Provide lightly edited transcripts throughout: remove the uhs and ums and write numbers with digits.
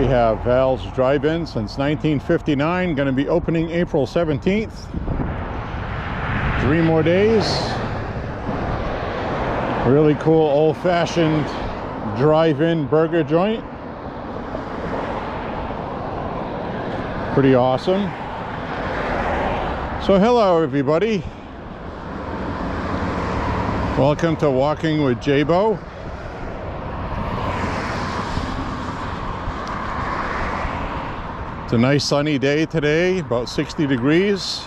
have Val's Drive-In since 1959, going to be opening April 17th. 3 more days. Really cool old-fashioned drive-in burger joint. Pretty awesome. So hello everybody. Welcome to Walking with Beau. It's a nice sunny day today, about 60 degrees.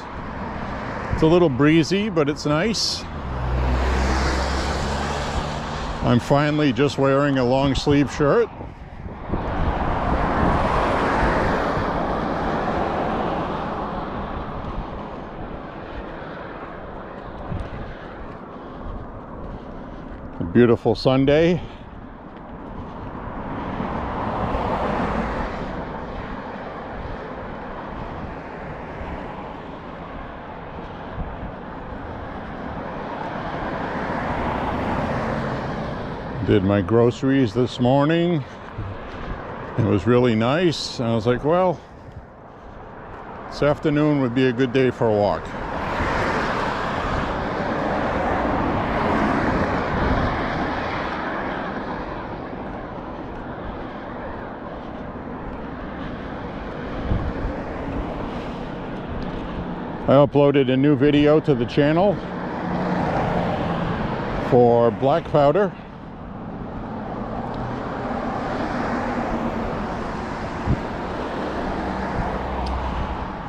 It's a little breezy, but it's nice. I'm finally just wearing a long sleeve shirt. A beautiful Sunday. Did my groceries this morning. It was really nice. I was like, well, this afternoon would be a good day for a walk. I uploaded a new video to the channel for black powder.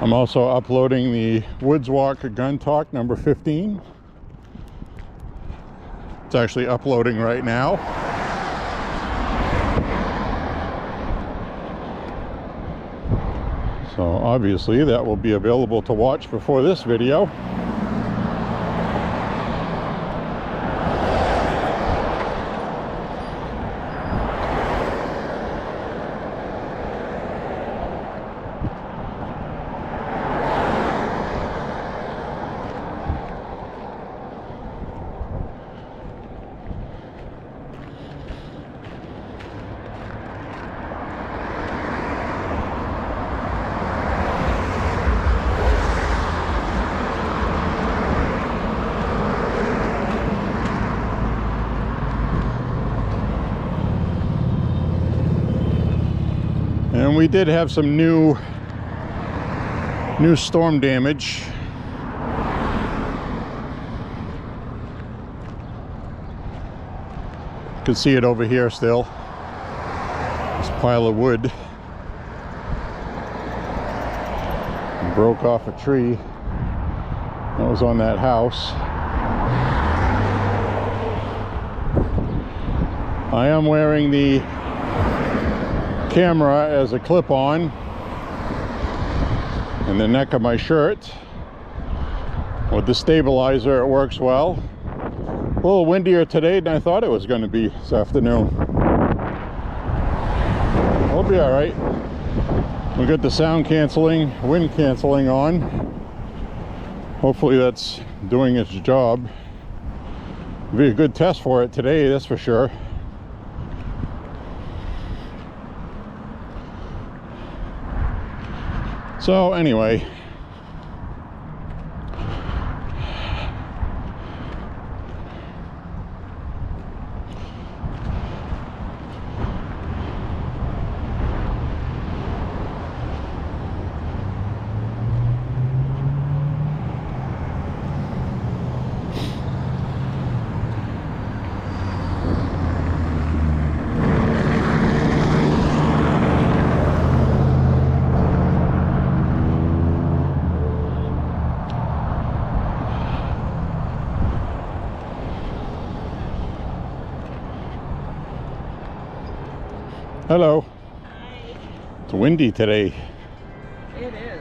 I'm also uploading the Woods Walk Gun Talk number 15. It's actually uploading right now. So obviously that will be available to watch before this video. And we did have some new storm damage. You can see it over here still. This pile of wood broke off a tree that was on that house. I am wearing the camera as a clip-on in the neck of my shirt. With the stabilizer, it works well. A little windier today than I thought it was going to be this afternoon. It'll be all right. We'll get the sound canceling, wind canceling on. Hopefully that's doing its job. It'll be a good test for it today, that's for sure. So anyway, hello. Hi. It's windy today. It is.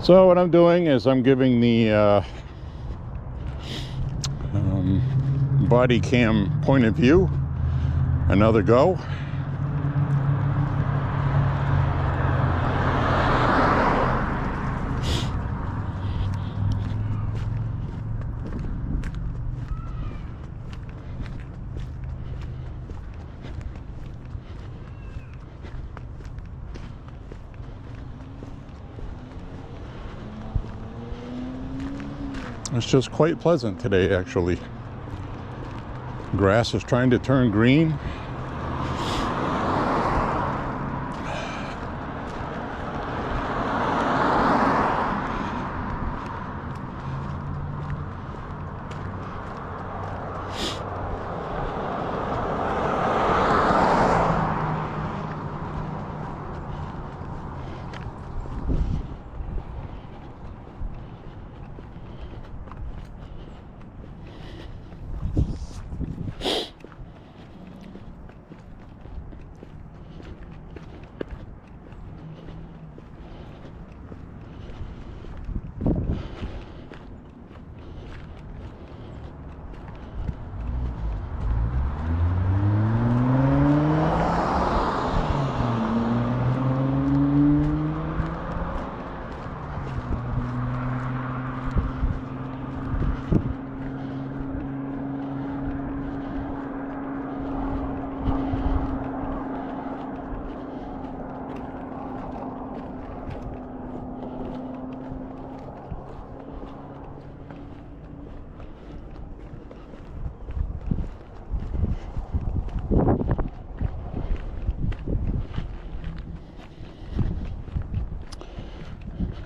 So what I'm doing is I'm giving the body cam point of view another go. It's just quite pleasant today, actually. Grass is trying to turn green.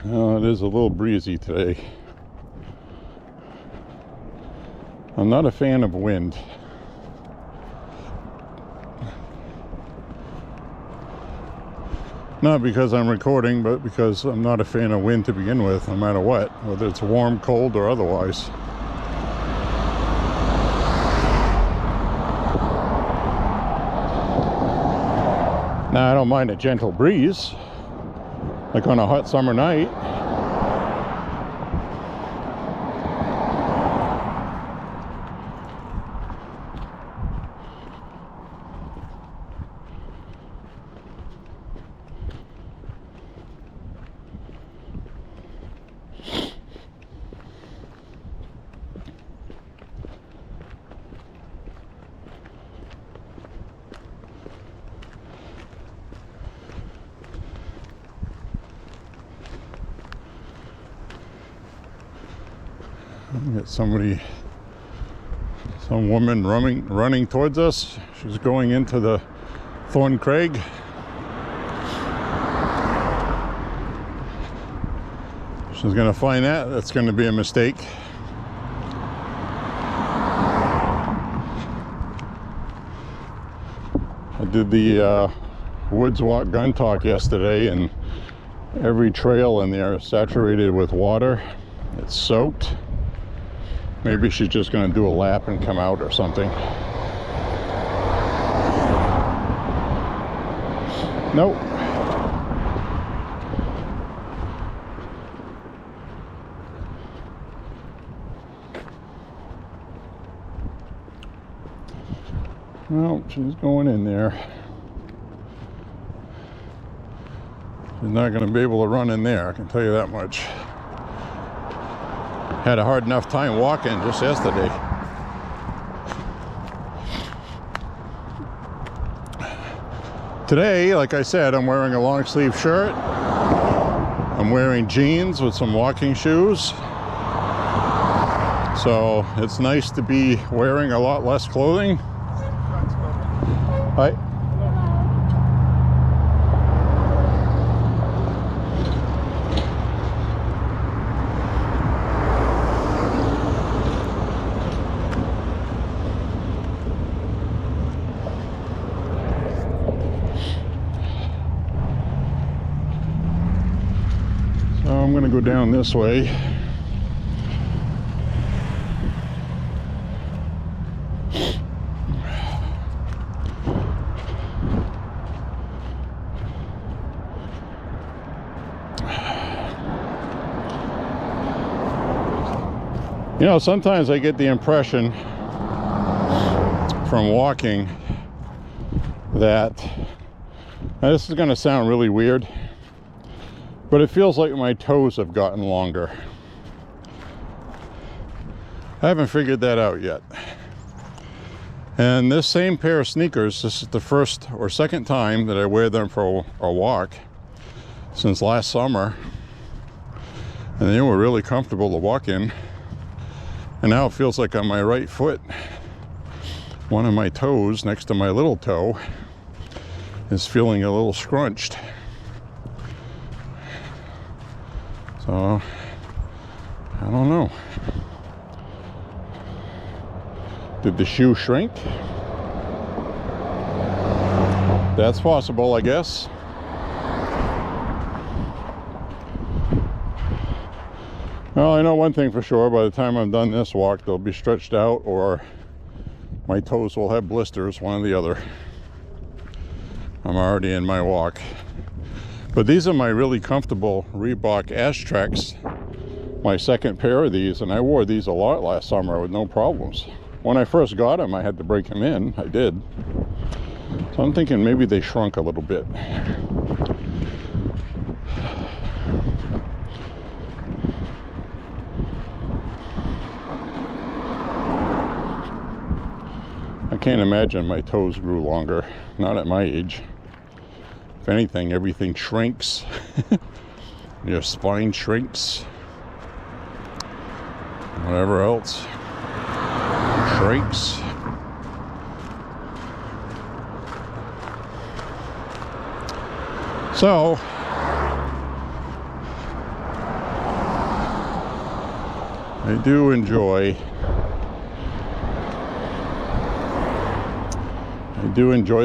It is a little breezy today. I'm not a fan of wind. Not because I'm recording, but because I'm not a fan of wind to begin with, no matter what, whether it's warm, cold, or otherwise. Now, I don't mind a gentle breeze, like on a hot summer night. Got some woman running towards us. She's going into the Thorn Crag. She's gonna find that's gonna be a mistake. I did the Woods Walk Gun Talk yesterday, and every trail in there is saturated with water. It's soaked. Maybe she's just going to do a lap and come out or something. Nope. Well, she's going in there. She's not going to be able to run in there, I can tell you that much. Had a hard enough time walking just yesterday. Today, like I said, I'm wearing a long sleeve shirt. I'm wearing jeans with some walking shoes. So it's nice to be wearing a lot less clothing. Hi. I'm going to go down this way. You know, sometimes I get the impression from walking that, now this is going to sound really weird, but it feels like my toes have gotten longer. I haven't figured that out yet. And this same pair of sneakers, this is the first or second time that I wear them for a walk since last summer. And they were really comfortable to walk in. And now it feels like on my right foot, one of my toes next to my little toe is feeling a little scrunched. So, I don't know. Did the shoe shrink? That's possible, I guess. Well, I know one thing for sure. By the time I'm done this walk, they'll be stretched out or my toes will have blisters, one or the other. I'm already in my walk. But these are my really comfortable Reebok Aztrecs. My second pair of these, and I wore these a lot last summer with no problems. When I first got them, I had to break them in. I did. So I'm thinking maybe they shrunk a little bit. I can't imagine my toes grew longer. Not at my age. If anything, everything shrinks. Your spine shrinks. Whatever else shrinks. So I do enjoy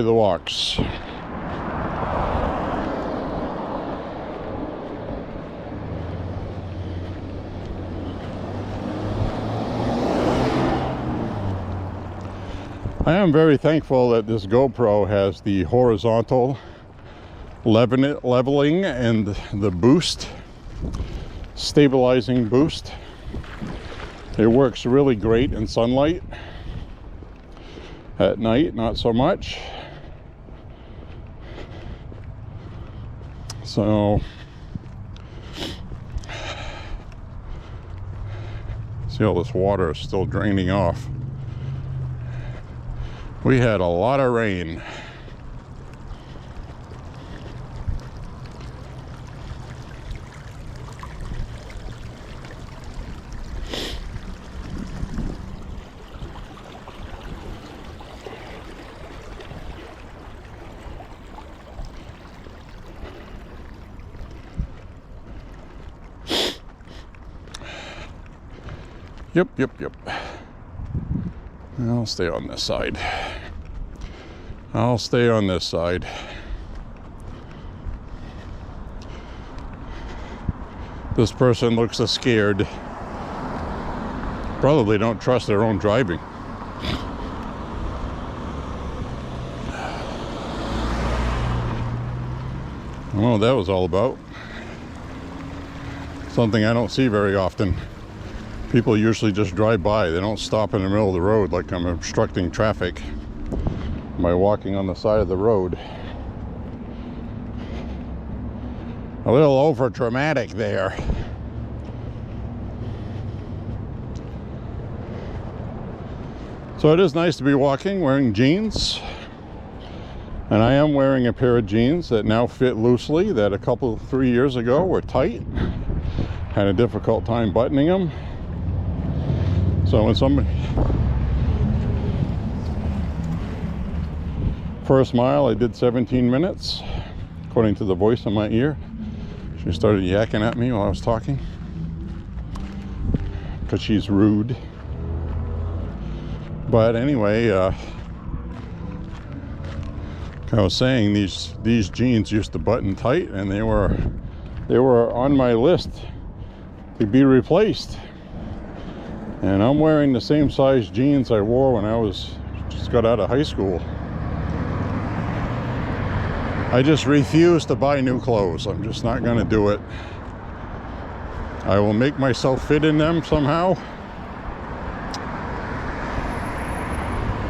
the walks. I am very thankful that this GoPro has the horizontal leveling and the boost, stabilizing boost. It works really great in sunlight. At night, not so much. So, see all this water is still draining off. We had a lot of rain. Yep. I'll stay on this side. I'll stay on this side. This person looks scared. Probably don't trust their own driving. I don't know what that was all about. Something I don't see very often. People usually just drive by. They don't stop in the middle of the road like I'm obstructing traffic by walking on the side of the road. A little over dramatic there. So it is nice to be walking wearing jeans. And I am wearing a pair of jeans that now fit loosely, that a couple, 3 years ago were tight. Had a difficult time buttoning them. So when somebody, first mile I did 17 minutes, according to the voice in my ear. She started yakking at me while I was talking, because she's rude. But anyway, I was saying these jeans used to button tight, and they were on my list to be replaced. And I'm wearing the same size jeans I wore when I just got out of high school. I just refuse to buy new clothes. I'm just not going to do it. I will make myself fit in them somehow.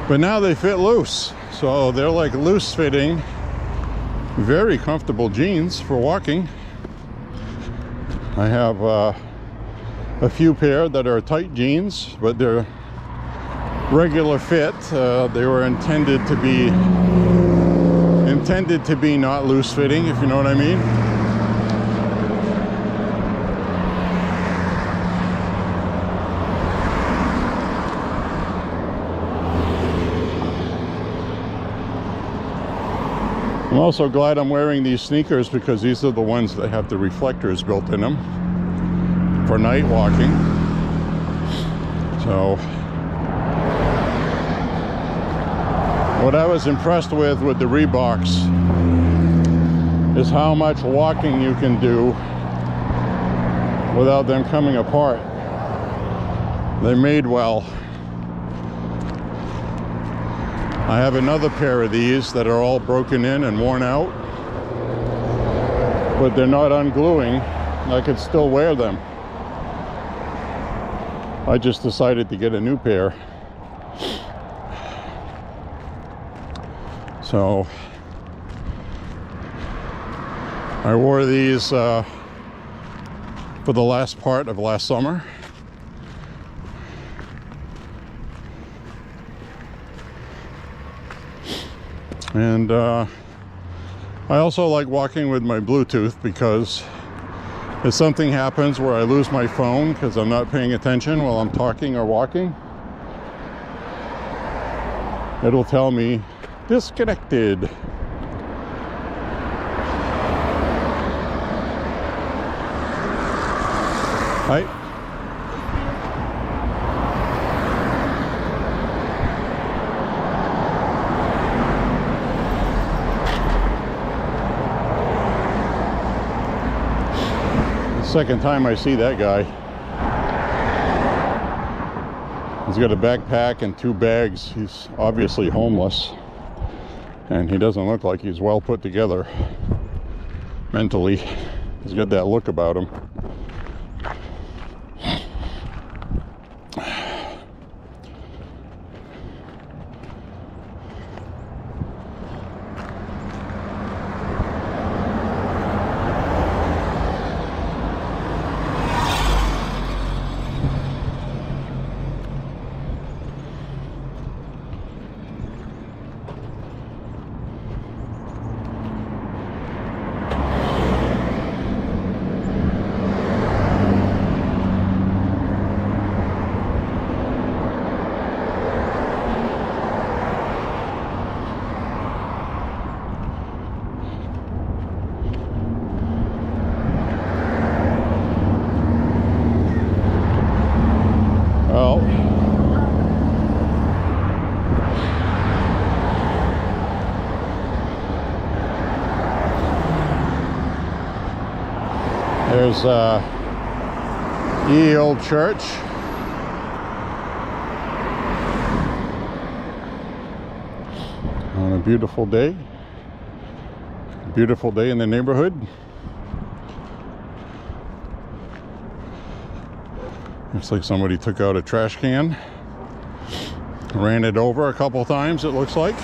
But now they fit loose, so they're like loose fitting, very comfortable jeans for walking. I have a few pair that are tight jeans, but they're regular fit. They were intended to be not loose fitting, if you know what I mean. I'm also glad I'm wearing these sneakers because these are the ones that have the reflectors built in them for night walking. So what I was impressed with the Reeboks is how much walking you can do without them coming apart. They're made well. I have another pair of these that are all broken in and worn out, but they're not ungluing. I could still wear them. I just decided to get a new pair. So I wore these for the last part of last summer. And I also like walking with my Bluetooth because if something happens where I lose my phone because I'm not paying attention while I'm talking or walking, it'll tell me disconnected. Hi. Second time I see that guy. He's got a backpack and 2 bags. He's obviously homeless, and he doesn't look like he's well put together mentally. He's got that look about him. Well, there's ye old church. On a beautiful day in the neighborhood. Looks like somebody took out a trash can, ran it over a couple times, it looks like.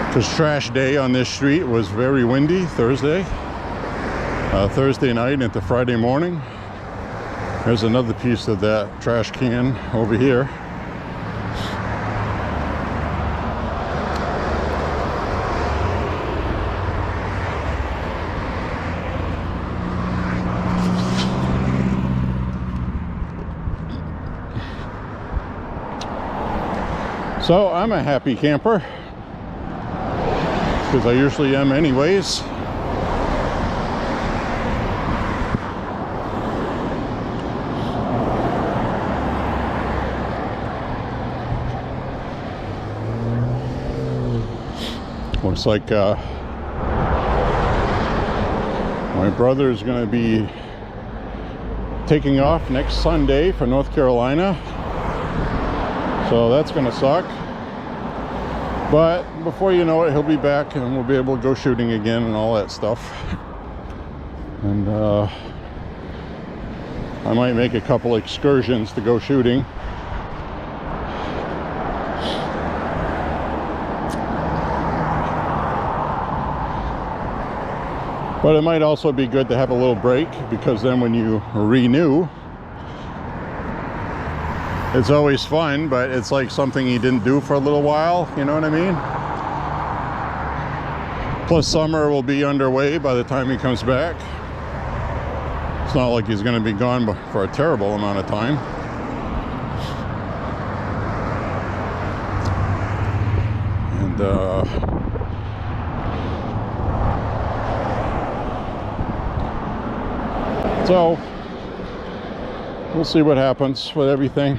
Because trash day on this street was very windy Thursday night into Friday morning. There's another piece of that trash can over here. So I'm a happy camper, because I usually am anyways. Looks like my brother is going to be taking off next Sunday for North Carolina. So that's going to suck. But before you know it, he'll be back and we'll be able to go shooting again and all that stuff. And I might make a couple excursions to go shooting But it might also be good to have a little break, because then when you renew, it's always fun, but it's like something you didn't do for a little while, you know what I mean? Plus summer will be underway by the time he comes back. It's not like he's going to be gone for a terrible amount of time. And so we'll see what happens with everything.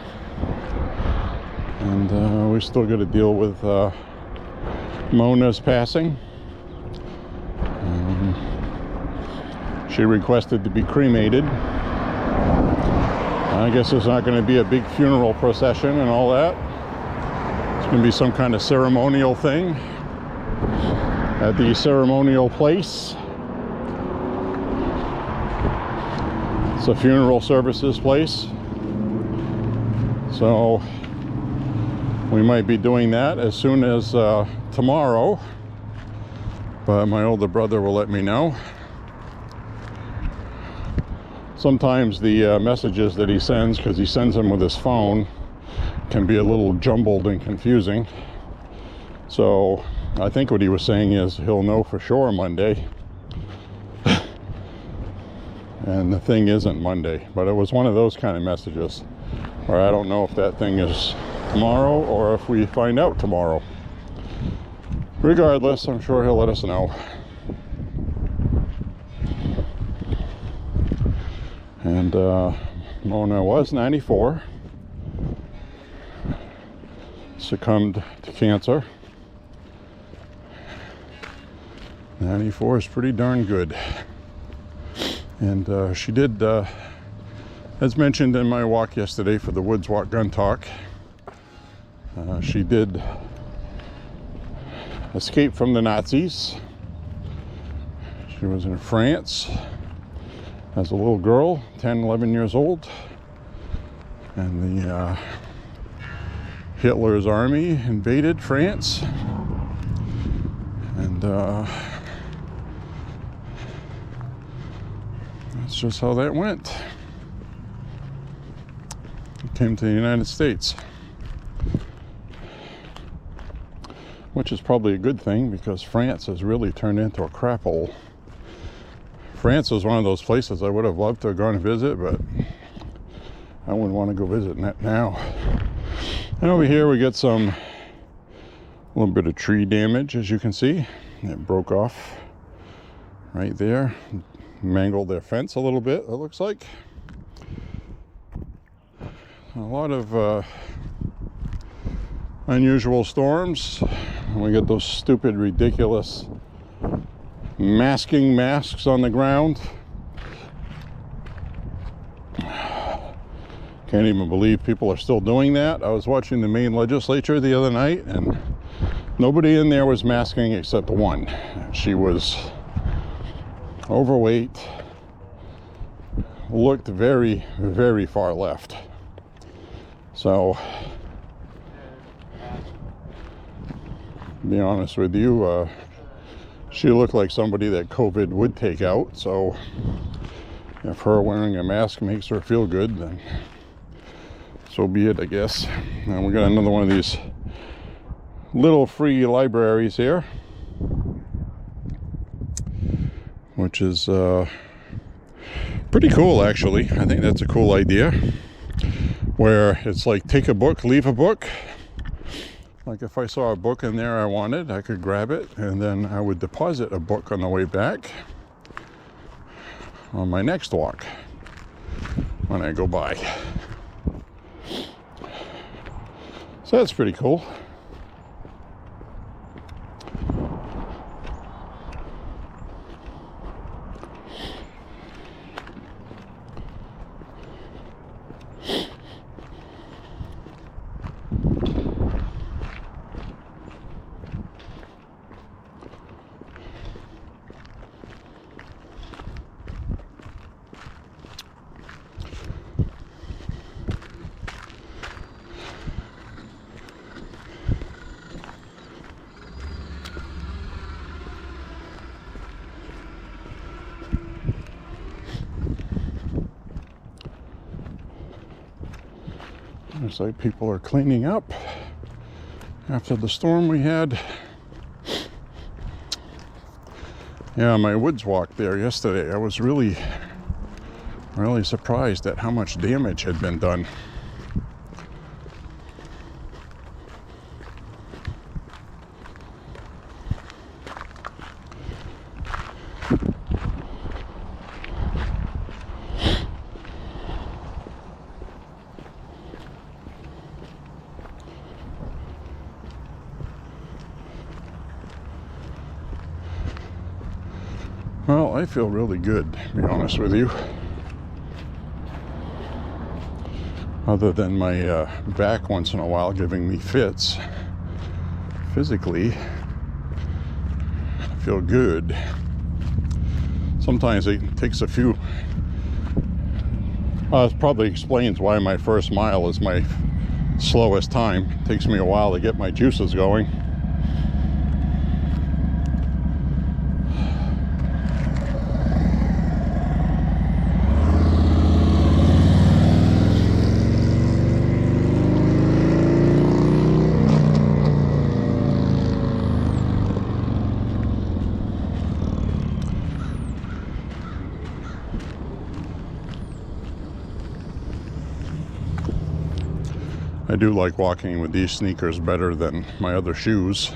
And we still got to deal with Mona's passing. She requested to be cremated. I guess there's not going to be a big funeral procession and all that. It's going to be some kind of ceremonial thing at the ceremonial place. It's a funeral services place. So we might be doing that as soon as tomorrow. But my older brother will let me know. Sometimes the messages that he sends, because he sends them with his phone, can be a little jumbled and confusing. So I think what he was saying is he'll know for sure Monday. And the thing isn't Monday, but it was one of those kind of messages where I don't know if that thing is tomorrow or if we find out tomorrow. Regardless, I'm sure he'll let us know. And Mona was 94, succumbed to cancer. 94 is pretty darn good. And she did, as mentioned in my walk yesterday for the Woods Walk Gun Talk, she did escape from the Nazis. She was in France as a little girl, 10, 11 years old, and the Hitler's army invaded France, and that's just how that went. It came to the United States, which is probably a good thing, because France has really turned into a crap hole. France was one of those places I would have loved to have gone and visit, but I wouldn't want to go visit now. And over here we get a little bit of tree damage, as you can see. It broke off right there, mangled their fence a little bit, it looks like. A lot of unusual storms. We get those stupid, ridiculous masking masks on the ground. Can't even believe people are still doing that. I was watching the Maine legislature the other night, and nobody in there was masking except one. She was overweight, looked very, very far left. So, to be honest with you, she looked like somebody that COVID would take out. So if her wearing a mask makes her feel good, then so be it, I guess. And we got another one of these little free libraries here, which is pretty cool, actually. I think that's a cool idea, where it's like take a book, leave a book. Like if I saw a book in there I wanted, I could grab it, and then I would deposit a book on the way back on my next walk when I go by. So that's pretty cool. Seems like people are cleaning up after the storm we had. Yeah, my woods walk there yesterday, I was really surprised at how much damage had been done. Well, I feel really good, to be honest with you. Other than my back once in a while giving me fits, physically, I feel good. Sometimes it takes a few, it probably explains why my first mile is my slowest time. It takes me a while to get my juices going. I do like walking with these sneakers better than my other shoes.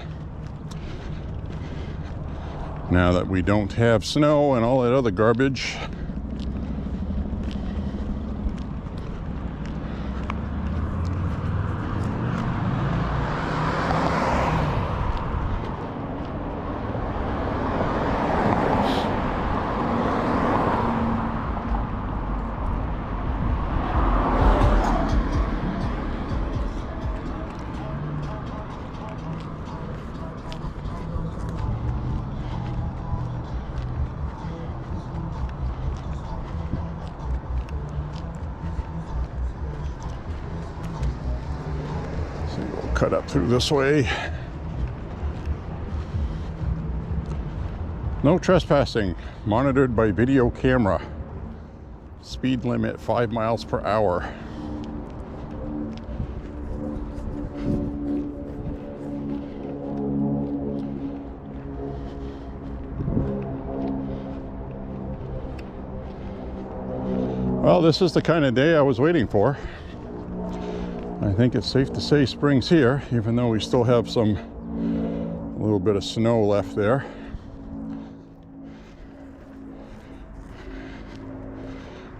Now that we don't have snow and all that other garbage. Cut up through this way. No trespassing, monitored by video camera. Speed limit 5 miles per hour. Well, this is the kind of day I was waiting for. I think it's safe to say spring's here, even though we still have a little bit of snow left there.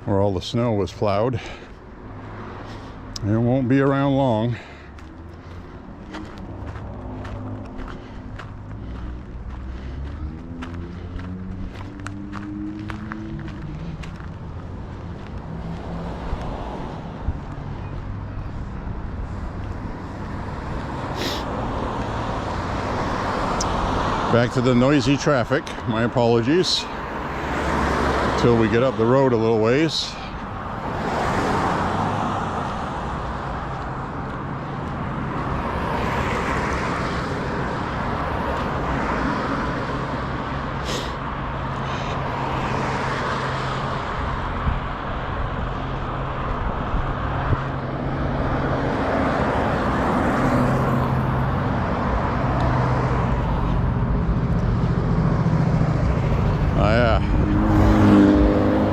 Where all the snow was plowed. It won't be around long. Back to the noisy traffic. My apologies. Until we get up the road a little ways.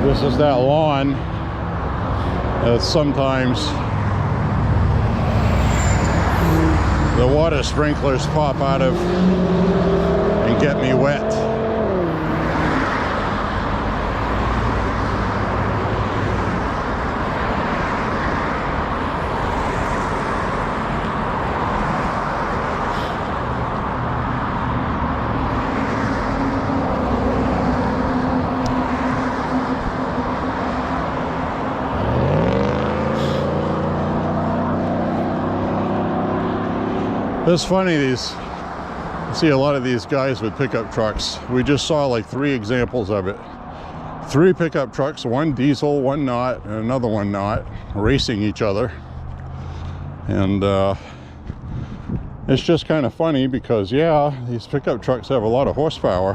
This is that lawn that sometimes the water sprinklers pop out of and get me wet. It's funny, you see a lot of these guys with pickup trucks. We just saw like 3 examples of it. 3 pickup trucks, one diesel, one not, and another one not, racing each other. And it's just kind of funny because, yeah, these pickup trucks have a lot of horsepower,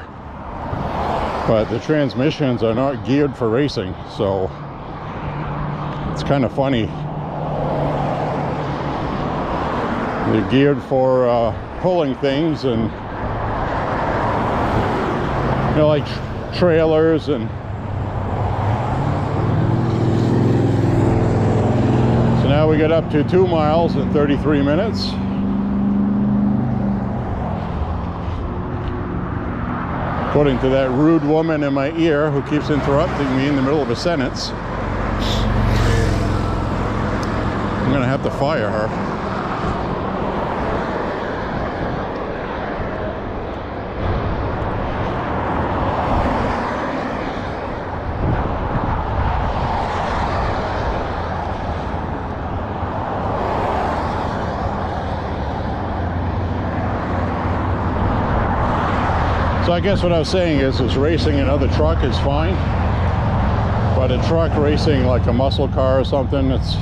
but the transmissions are not geared for racing, so it's kind of funny. They're geared for pulling things, and you know, like trailers. And so now we get up to 2 miles in 33 minutes. According to that rude woman in my ear who keeps interrupting me in the middle of a sentence. I'm gonna have to fire her. So I guess what I was saying is racing another truck is fine, but a truck racing like a muscle car or something, it's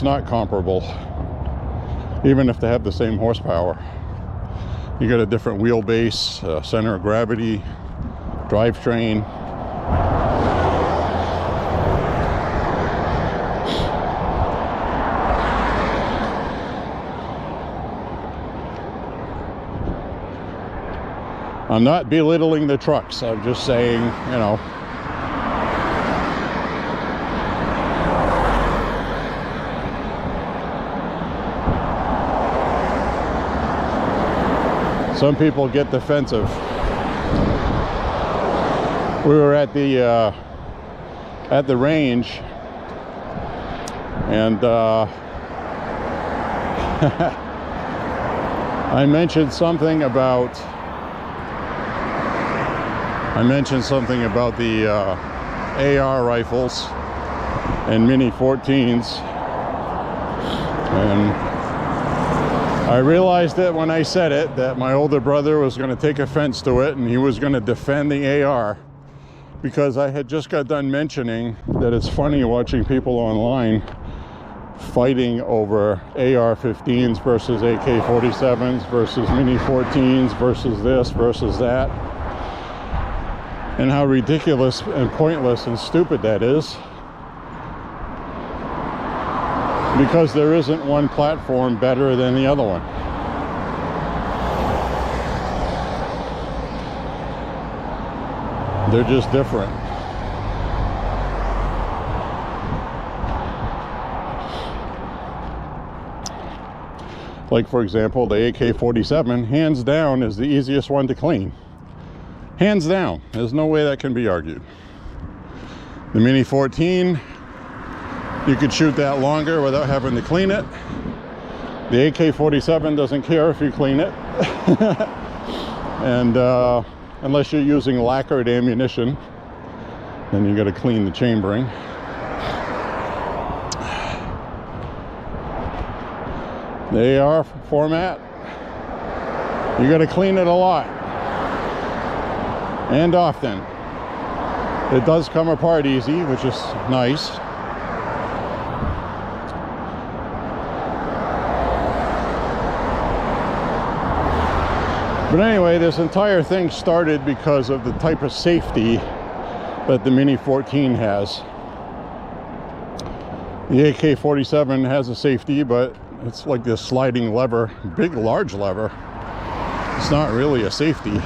not comparable, even if they have the same horsepower. You get a different wheelbase, center of gravity, drivetrain. I'm not belittling the trucks, I'm just saying, you know, some people get defensive. We were at the range, and I mentioned something about the AR rifles and Mini 14s, and I realized that when I said it, that my older brother was going to take offense to it, and he was going to defend the AR, because I had just got done mentioning that it's funny watching people online fighting over AR-15s versus AK-47s versus Mini 14s versus this versus that, and how ridiculous and pointless and stupid that is, because there isn't one platform better than the other one. They're just different. Like, for example, the AK-47, hands down, is the easiest one to clean. Hands down. There's no way that can be argued. The Mini 14, you could shoot that longer without having to clean it. The AK-47 doesn't care if you clean it. And unless you're using lacquered ammunition, then you got to clean the chambering. The AR format, you got to clean it a lot and often. It does come apart easy, which is nice. But anyway, this entire thing started because of the type of safety that the Mini 14 has. The AK-47 has a safety, but it's like this sliding lever, big, large lever. It's not really a safety.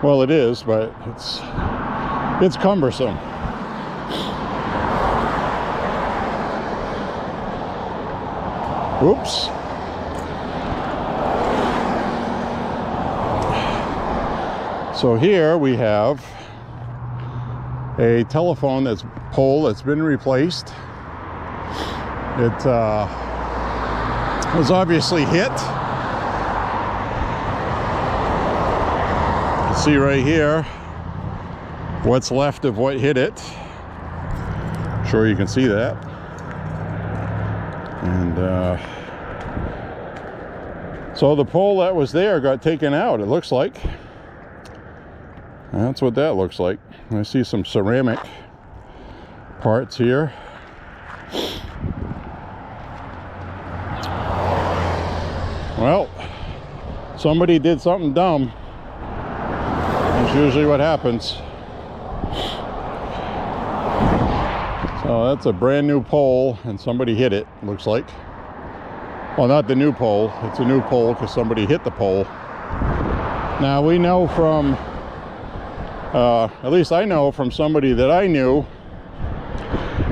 Well, it is, but it's cumbersome. Oops. So here we have a telephone pole that's been replaced. It was obviously hit. You can see right here what's left of what hit it. I'm sure you can see that. And so the pole that was there got taken out, it looks like. That's what that looks like. I see some ceramic parts here. Well, somebody did something dumb. That's usually what happens. So Oh, that's a brand new pole, and somebody hit it, looks like. Well, not the new pole. It's a new pole because somebody hit the pole. Now, we know from, at least I know from somebody that I knew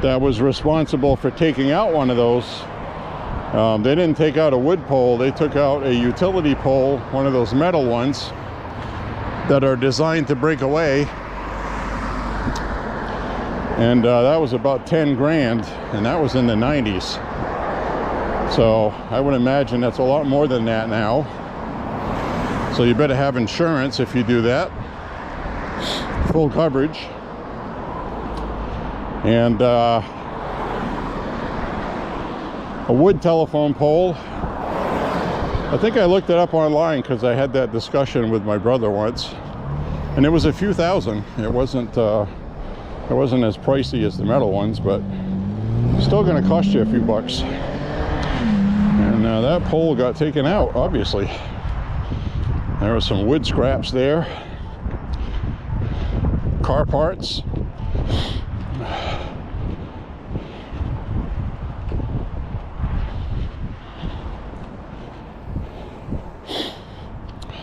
that was responsible for taking out one of those. They didn't take out a wood pole. They took out a utility pole, one of those metal ones that are designed to break away. And that was about 10 grand, and that was in the 90s. So I would imagine that's a lot more than that now. So you better have insurance if you do that. Full coverage. And a wood telephone pole. I think I looked it up online because I had that discussion with my brother once. And it was a few thousand. It wasn't as pricey as the metal ones, but still going to cost you a few bucks. And that pole got taken out, obviously. There were some wood scraps there. Car parts.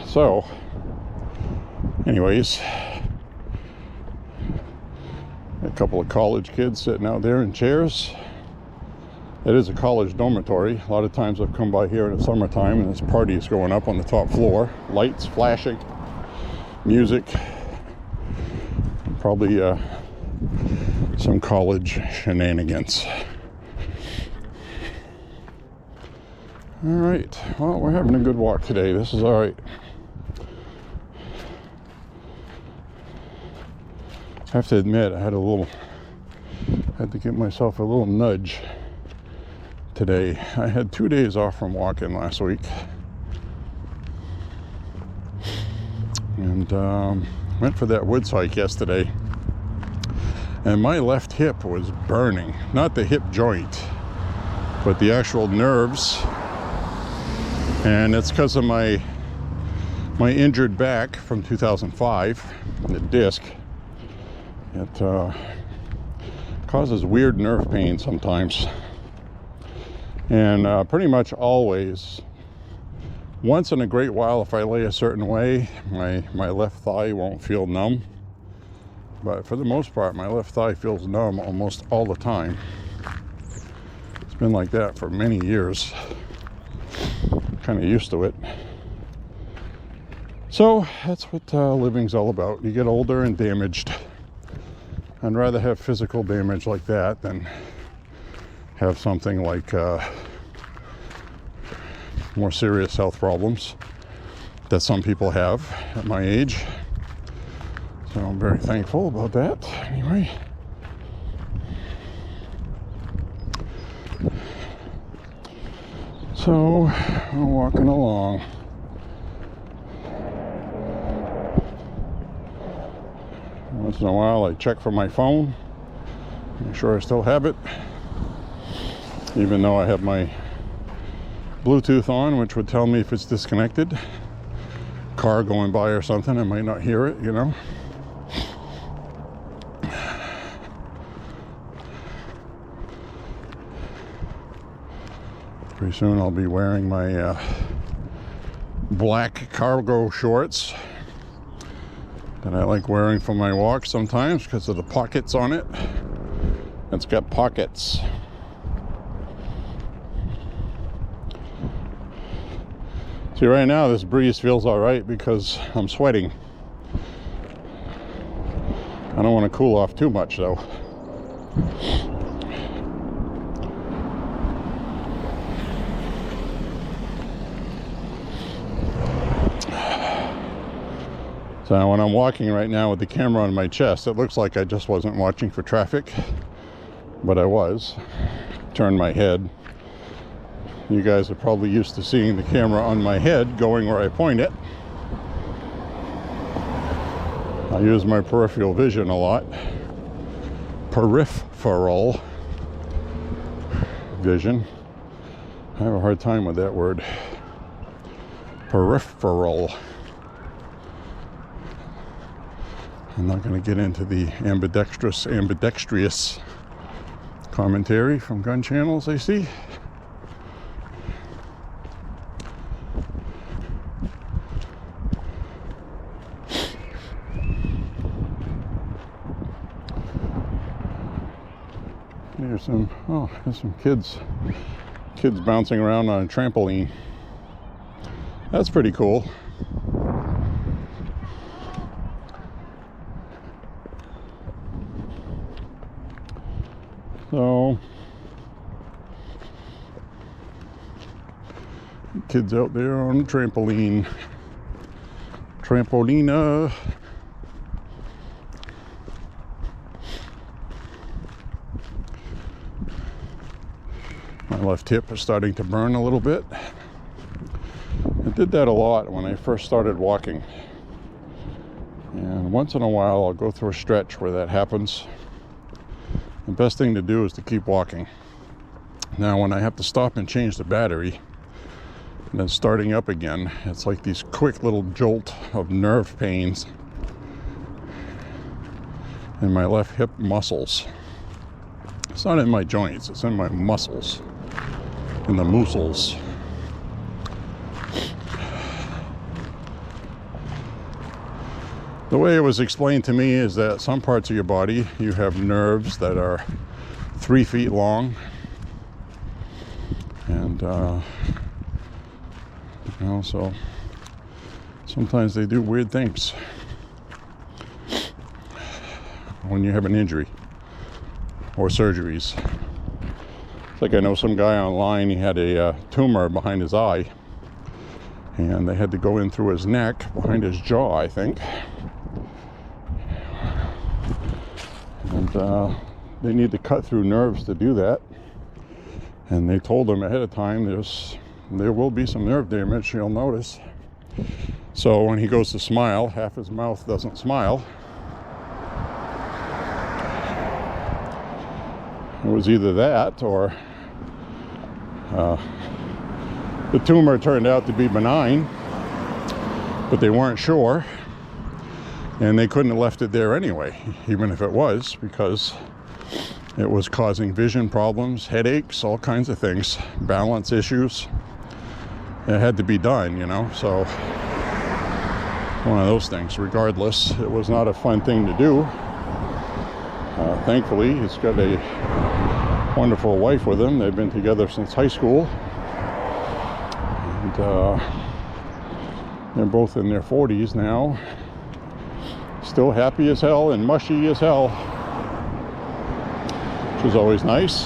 So, anyways, a couple of college kids sitting out there in chairs. It is a college dormitory. A lot of times I've come by here in the summertime and this party is going up on the top floor. Lights flashing, music, probably some college shenanigans. All right, well, we're having a good walk today. This is all right. I have to admit, I had to give myself a little nudge today. I had 2 days off from walking last week, and went for that woods hike yesterday, and my left hip was burning. Not the hip joint, but the actual nerves, and it's because of my injured back from 2005, the disc. It causes weird nerve pain sometimes. And pretty much always, once in a great while, if I lay a certain way, my left thigh won't feel numb. But for the most part, my left thigh feels numb almost all the time. It's been like that for many years. Kind of used to it. So that's what living's all about. You get older and damaged. I'd rather have physical damage like that than have something like more serious health problems that some people have at my age. So I'm very thankful about that. Anyway, so I'm walking along. Once in a while I check for my phone, make sure I still have it, even though I have my Bluetooth on, which would tell me if it's disconnected. Car going by or something, I might not hear it, you know. Pretty soon I'll be wearing my black cargo shorts that I like wearing for my walk sometimes because of the pockets on it. It's got pockets. See, right now this breeze feels all right because I'm sweating. I don't want to cool off too much though. So when I'm walking right now with the camera on my chest, it looks like I just wasn't watching for traffic, but I was. Turned my head. You guys are probably used to seeing the camera on my head going where I point it. I use my peripheral vision a lot. Peripheral vision. I have a hard time with that word. Peripheral. I'm not going to get into the ambidextrous Commentary from gun channels, I see. There's some kids bouncing around on a trampoline. That's pretty cool. So, kids out there on a trampoline. Trampolina. My left hip is starting to burn a little bit. I did that a lot when I first started walking. And once in a while I'll go through a stretch where that happens. The best thing to do is to keep walking. Now when I have to stop and change the battery and then starting up again, it's like these quick little jolt of nerve pains in my left hip muscles. It's not in my joints, it's in my muscles, in the muscles. The way it was explained to me is that some parts of your body, you have nerves that are 3 feet long. And, so sometimes they do weird things when you have an injury or surgeries. It's like I know some guy online, he had a tumor behind his eye. And they had to go in through his neck, behind his jaw, I think. And they need to cut through nerves to do that. And they told him ahead of time there will be some nerve damage, you'll notice. So when he goes to smile, half his mouth doesn't smile. It was either that or the tumor turned out to be benign, but they weren't sure. And they couldn't have left it there anyway, even if it was, because it was causing vision problems, headaches, all kinds of things, balance issues. It had to be done, so one of those things. Regardless, it was not a fun thing to do. Thankfully, he's got a wonderful wife with him. They've been together since high school. And they're both in their 40s now. Still happy as hell and mushy as hell, which is always nice.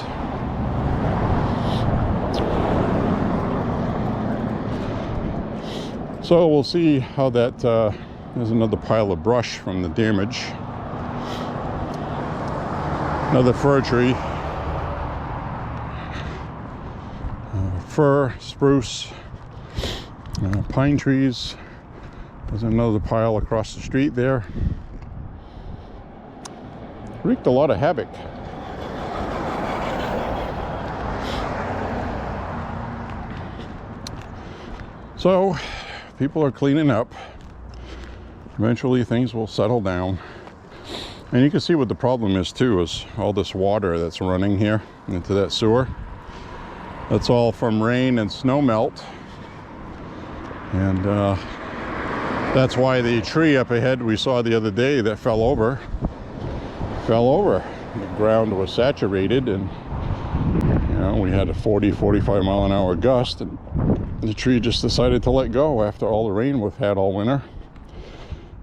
So we'll see how that, there's another pile of brush from the damage. Another fir tree. Fir, spruce, pine trees. There's another pile across the street there. Wreaked a lot of havoc. So, people are cleaning up. Eventually things will settle down. And you can see what the problem is too, is all this water that's running here into that sewer. That's all from rain and snow melt. And that's why the tree up ahead we saw the other day that fell over. The ground was saturated, and we had a 40-45 mile an hour gust, and the tree just decided to let go after all the rain we've had all winter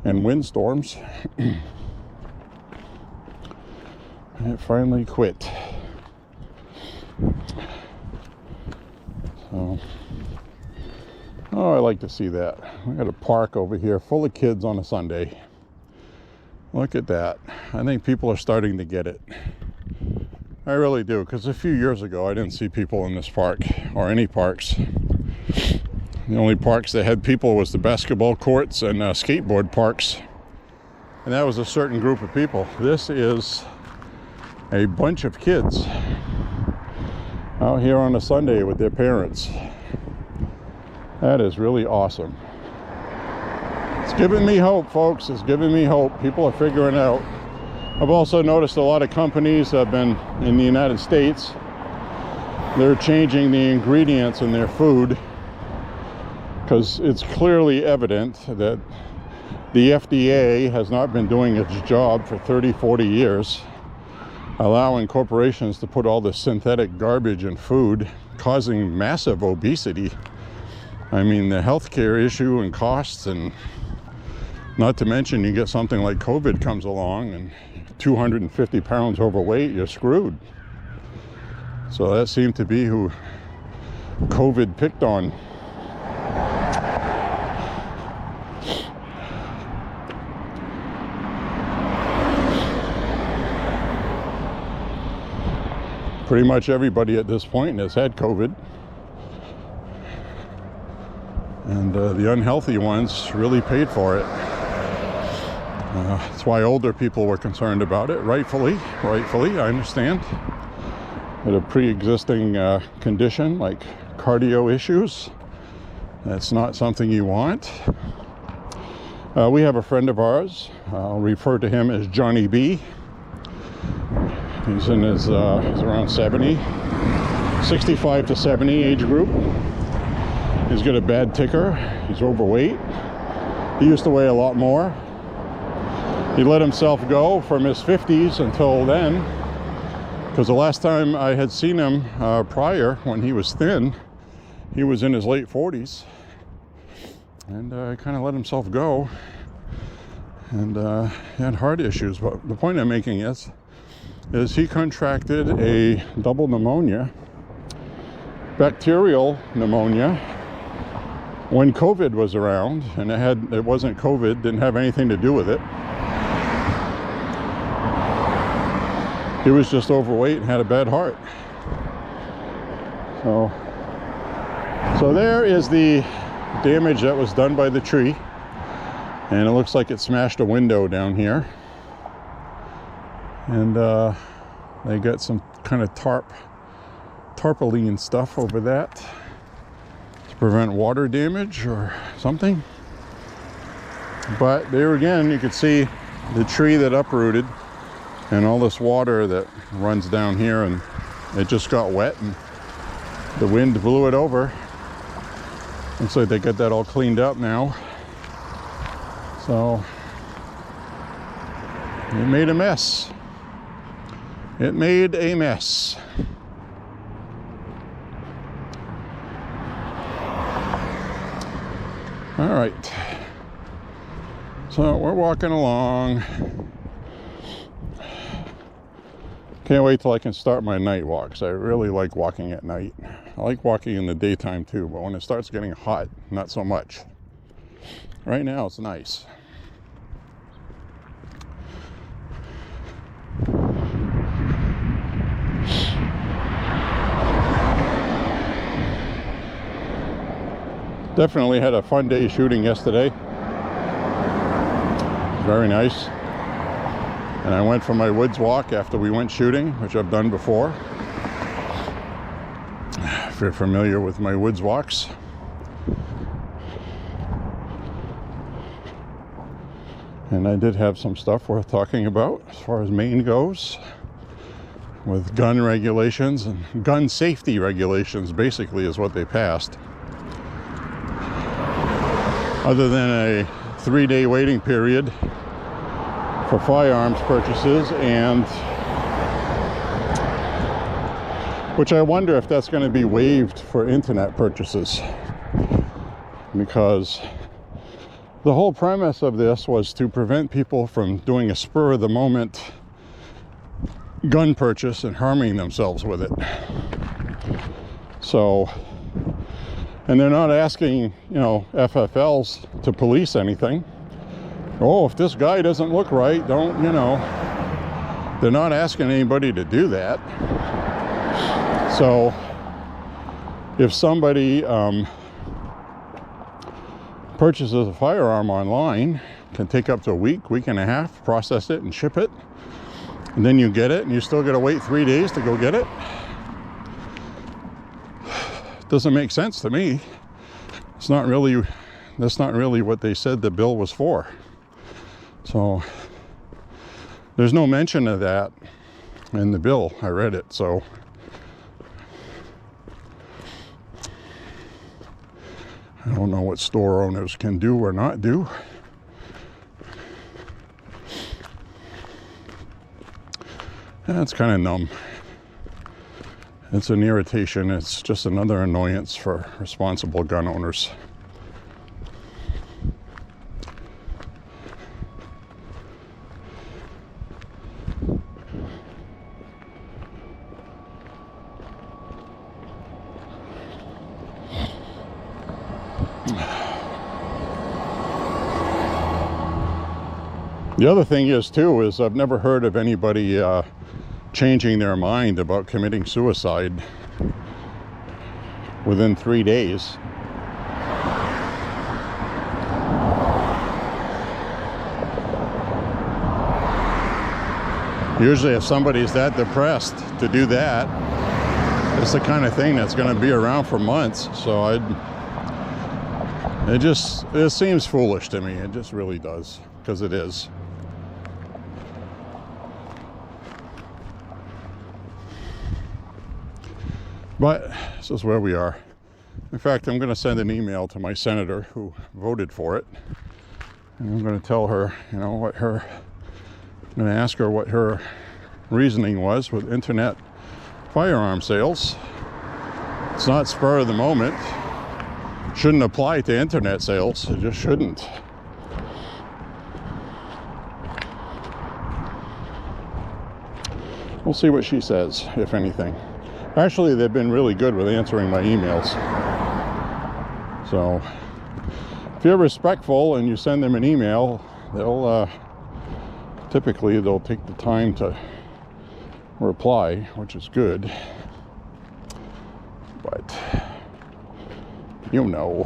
and windstorms. And it finally quit. So, I like to see that. I got a park over here full of kids on a Sunday. Look at that. I think people are starting to get it. I really do, because a few years ago I didn't see people in this park, or any parks. The only parks that had people was the basketball courts and skateboard parks. And that was a certain group of people. This is a bunch of kids out here on a Sunday with their parents. That is really awesome. It's giving me hope, folks. It's giving me hope. People are figuring out I've also noticed a lot of companies have been in the United States, they're changing the ingredients in their food because it's clearly evident that the FDA has not been doing its job for 30-40 years, allowing corporations to put all this synthetic garbage in food, causing massive obesity. I mean, the healthcare issue and costs, and not to mention you get something like COVID comes along and 250 pounds overweight, you're screwed. So that seemed to be who COVID picked on. Pretty much everybody at this point has had COVID. And the unhealthy ones really paid for it. That's why older people were concerned about it, rightfully, I understand. With a pre-existing condition like cardio issues, that's not something you want. We have a friend of ours, I'll refer to him as Johnny B. He's in his, he's around 70, 65 to 70 age group. He's got a bad ticker, he's overweight. He used to weigh a lot more. He let himself go from his 50s until then, because the last time I had seen him prior, when he was thin, he was in his late 40s. And kind of let himself go. And he had heart issues. But the point I'm making is he contracted a double pneumonia, bacterial pneumonia, when COVID was around, and it wasn't COVID, didn't have anything to do with it. He was just overweight and had a bad heart. So there is the damage that was done by the tree, and it looks like it smashed a window down here. And they got some kind of tarpaulin stuff over that to prevent water damage or something. But there again, you could see the tree that uprooted and all this water that runs down here, and it just got wet and the wind blew it over. Looks like they got that all cleaned up now. So it made a mess. It made a mess. All right. So we're walking along. Can't wait till I can start my night walks. I really like walking at night. I like walking in the daytime too, but when it starts getting hot, not so much. Right now it's nice. Definitely had a fun day shooting yesterday. Very nice. And I went for my woods walk after we went shooting, which I've done before. If you're familiar with my woods walks. And I did have some stuff worth talking about as far as Maine goes, with gun regulations and gun safety regulations, basically, is what they passed. Other than a 3-day waiting period for firearms purchases, and which I wonder if that's going to be waived for internet purchases, because the whole premise of this was to prevent people from doing a spur of the moment gun purchase and harming themselves with it. So, and they're not asking, FFLs to police anything. Oh, if this guy doesn't look right, don't, they're not asking anybody to do that. So if somebody purchases a firearm online, can take up to a week and a half, process it and ship it, and then you get it and you still got to wait 3 days to go get it. Doesn't make sense to me. That's not really what they said the bill was for. So there's no mention of that in the bill. I read it, so I don't know what store owners can do or not do. That's kind of numb. It's an irritation. It's just another annoyance for responsible gun owners. The other thing is too, is I've never heard of anybody changing their mind about committing suicide within 3 days. Usually if somebody's that depressed to do that, it's the kind of thing that's going to be around for months. So it seems foolish to me. It just really does, because it is. But this is where we are. In fact, I'm going to send an email to my senator who voted for it. And I'm going to tell her, I'm going to ask her what her reasoning was with internet firearm sales. It's not spur of the moment. Shouldn't apply to internet sales. It just shouldn't. We'll see what she says, if anything. Actually, they've been really good with answering my emails. So, if you're respectful and you send them an email, they'll take the time to reply, which is good. But, you know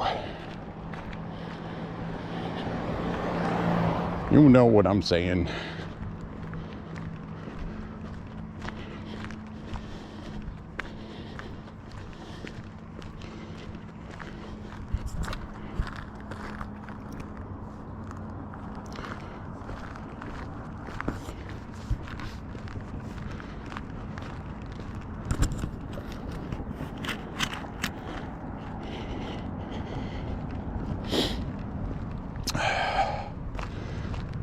what I'm saying.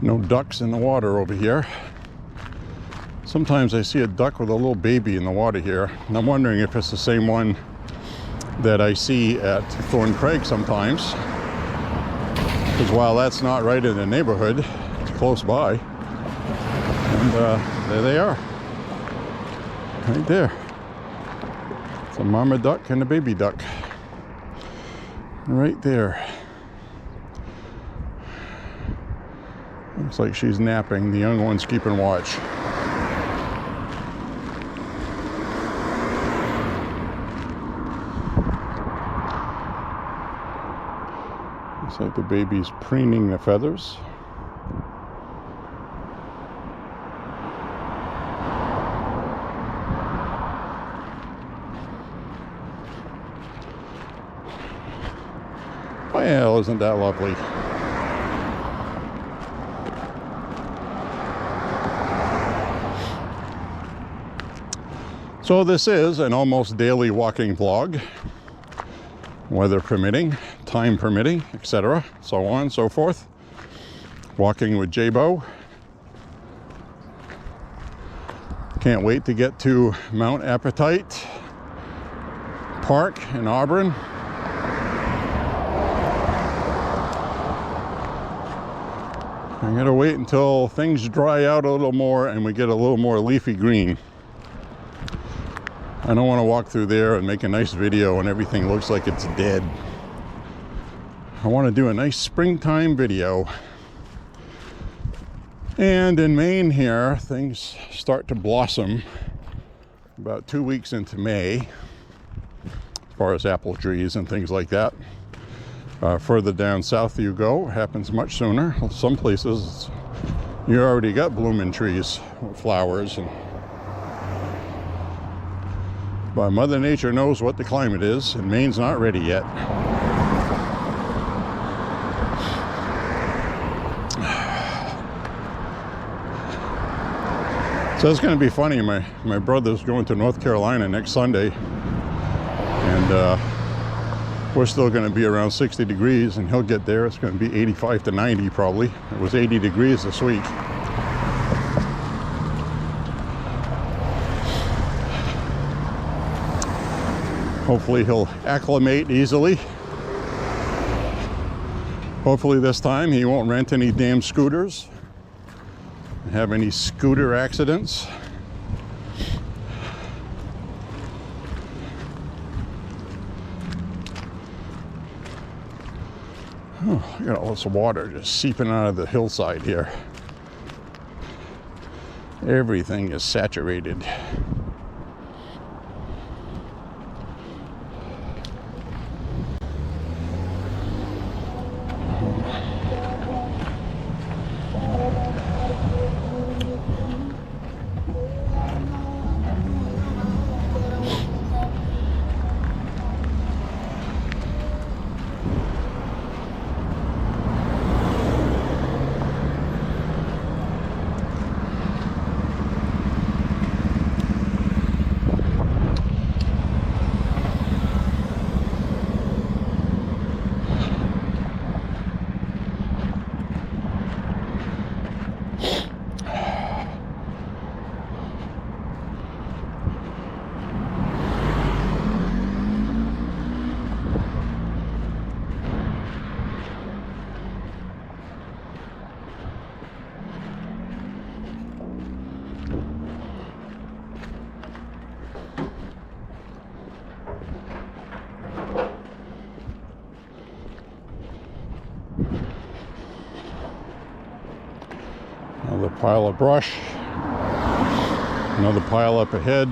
No ducks in the water over here. Sometimes I see a duck with a little baby in the water here, and I'm wondering if it's the same one that I see at Thorn Craig sometimes. Because while that's not right in the neighborhood, it's close by. And there they are. Right there. It's a mama duck and a baby duck. Right there. Looks like she's napping. The young one's keeping watch. Looks like the baby's preening the feathers. Well, isn't that lovely? So this is an almost daily walking vlog, weather permitting, time permitting, etc., so on and so forth. Walking with Beau. Can't wait to get to Mount Appetite Park in Auburn. I'm gonna wait until things dry out a little more and we get a little more leafy green. I don't want to walk through there and make a nice video and everything looks like it's dead. I want to do a nice springtime video. And in Maine here, things start to blossom about 2 weeks into May, as far as apple trees and things like that. Further down south you go, it happens much sooner. Some places you already got blooming trees with flowers. But Mother Nature knows what the climate is, and Maine's not ready yet. So it's going to be funny. My brother's going to North Carolina next Sunday, and we're still going to be around 60 degrees, and he'll get there. It's going to be 85 to 90 probably. It was 80 degrees this week. Hopefully he'll acclimate easily. Hopefully this time he won't rent any damn scooters and have any scooter accidents. Oh, I got all this water just seeping out of the hillside here. Everything is saturated. Another pile of brush. Another pile up ahead.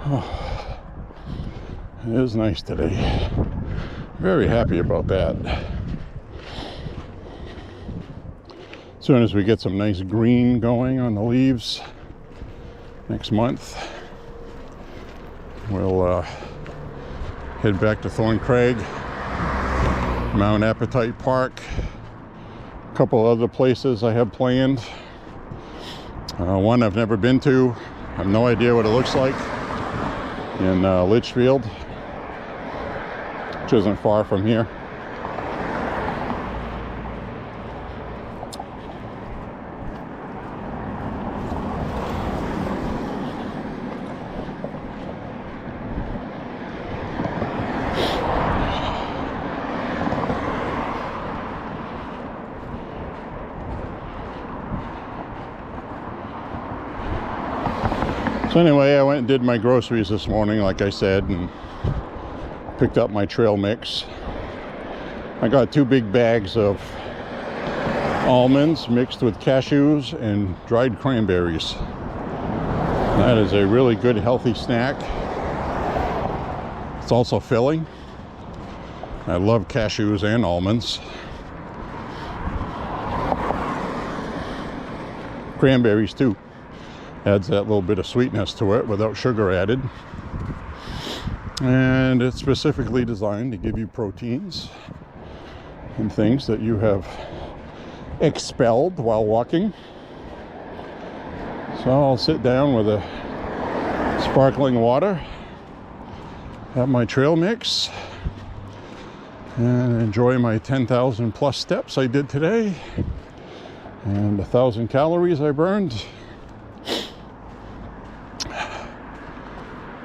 Oh, it is nice today. Very happy about that. As soon as we get some nice green going on the leaves next month, we'll head back to Thorn Crag, Mount Appetite Park, a couple other places I have planned. One I've never been to, I have no idea what it looks like, in Litchfield, which isn't far from here. So anyway, I went and did my groceries this morning, like I said, and picked up my trail mix. I got 2 big bags of almonds mixed with cashews and dried cranberries. That is a really good, healthy snack. It's also filling. I love cashews and almonds. Cranberries too. Adds that little bit of sweetness to it without sugar added. And it's specifically designed to give you proteins and things that you have expelled while walking. So I'll sit down with a sparkling water, have my trail mix, and enjoy my 10,000 plus steps I did today and 1,000 calories I burned,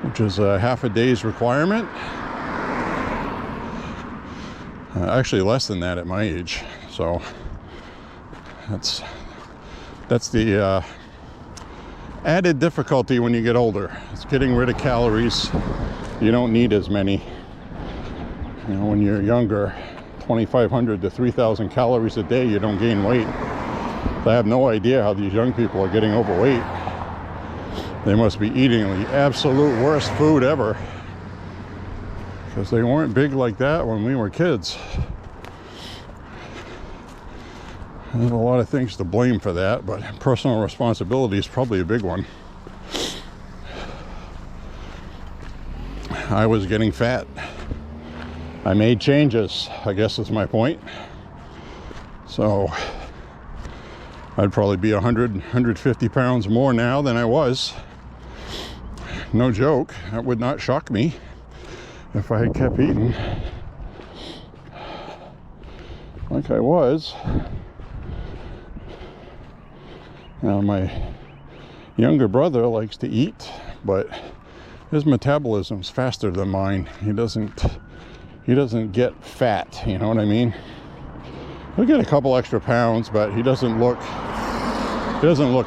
which is a half a day's requirement. Actually less than that at my age. So that's the added difficulty when you get older. It's getting rid of calories. You don't need as many. You know, when you're younger, 2,500 to 3,000 calories a day, you don't gain weight. I have no idea how these young people are getting overweight. They must be eating the absolute worst food ever, because they weren't big like that when we were kids. There's a lot of things to blame for that, but personal responsibility is probably a big one. I was getting fat. I made changes, I guess is my point. So I'd probably be 100, 150 pounds more now than I was. No joke. That would not shock me if I had kept eating like I was. Now my younger brother likes to eat, but his metabolism's faster than mine. He doesn't get fat, you know what I mean? He'll get a couple extra pounds, but he doesn't look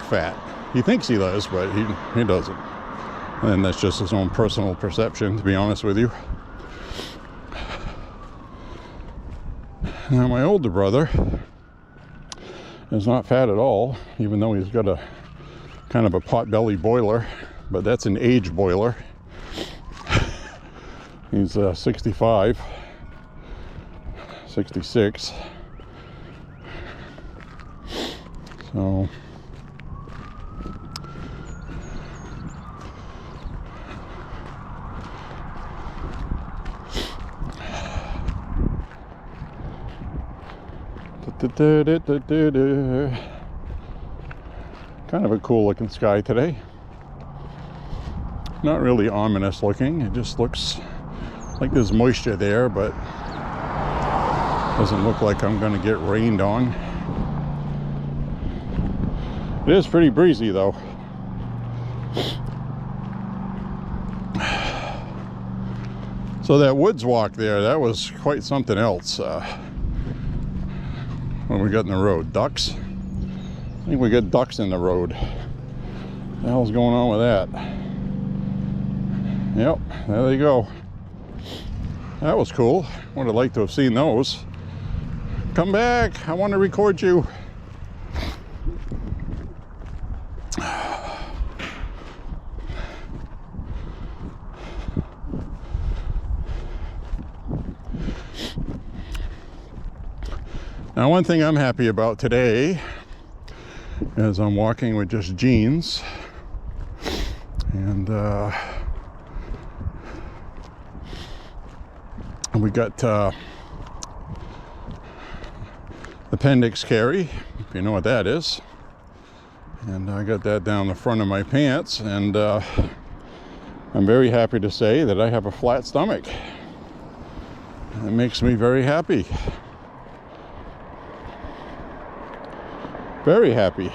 fat. He thinks he does, but he doesn't. And that's just his own personal perception, to be honest with you. Now my older brother is not fat at all, even though he's got a kind of a pot-belly boiler, but that's an age boiler. He's 65, 66. So kind of a cool looking sky today. Not really ominous looking, it just looks like there's moisture there, but doesn't look like I'm going to get rained on. It is pretty breezy though. So that woods walk there, that was quite something else. When we got in the road, ducks. I think we got ducks in the road. What the hell's going on with that? Yep, there they go. That was cool. Would have liked to have seen those. Come back, I want to record you. Now, one thing I'm happy about today is I'm walking with just jeans, and we got appendix carry, if you know what that is, and I got that down the front of my pants, and I'm very happy to say that I have a flat stomach. It makes me very happy. Very happy.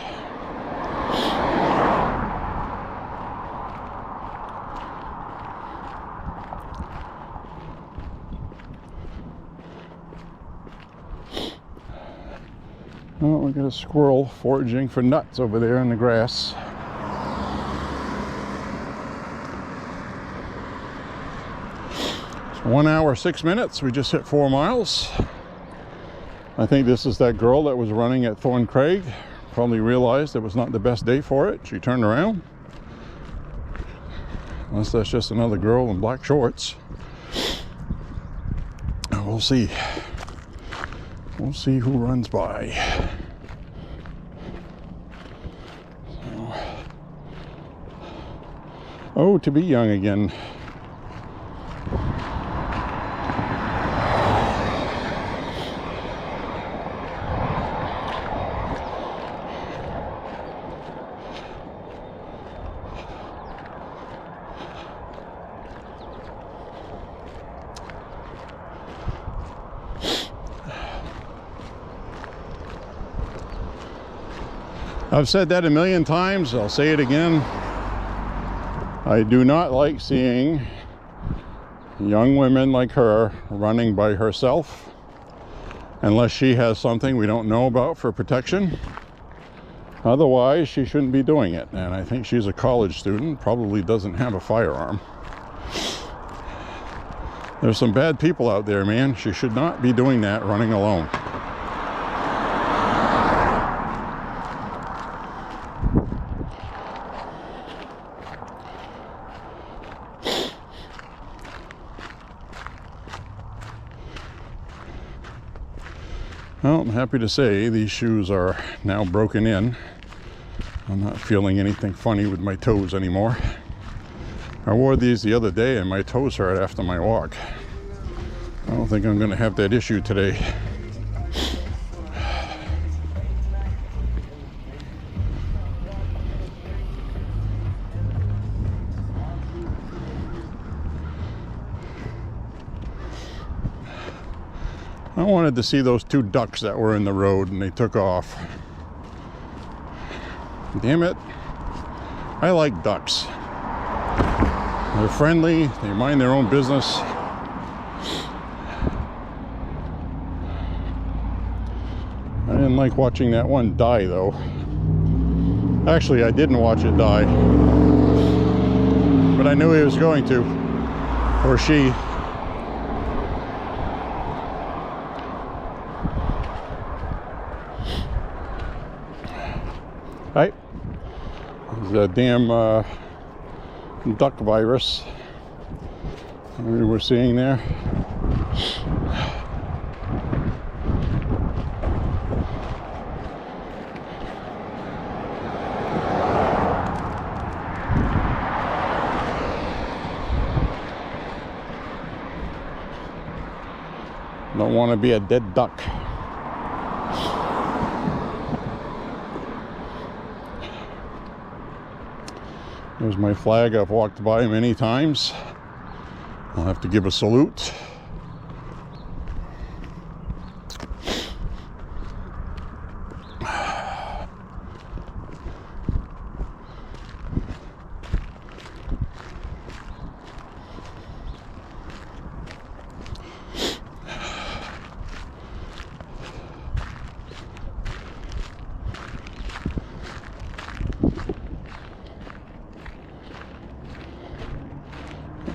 Oh, we got a squirrel foraging for nuts over there in the grass. It's 1 hour, 6 minutes. We just hit 4 miles. I think this is that girl that was running at Thorn Craig. Probably realized it was not the best day for it. She turned around. Unless that's just another girl in black shorts. We'll see. We'll see who runs by. So. Oh, to be young again. I've said that a million times, I'll say it again. I do not like seeing young women like her running by herself unless she has something we don't know about for protection. Otherwise, she shouldn't be doing it. And I think she's a college student, probably doesn't have a firearm. There's some bad people out there, man. She should not be doing that running alone. Well, I'm happy to say these shoes are now broken in. I'm not feeling anything funny with my toes anymore. I wore these the other day and my toes hurt after my walk. I don't think I'm going to have that issue today. I wanted to see those two ducks that were in the road and they took off. Damn it. I like ducks. They're friendly, they mind their own business. I didn't like watching that one die though. Actually, I didn't watch it die. But I knew he was going to. Or she. Right? The damn duck virus we were seeing there. Don't want to be a dead duck. There's my flag. I've walked by many times. I'll have to give a salute.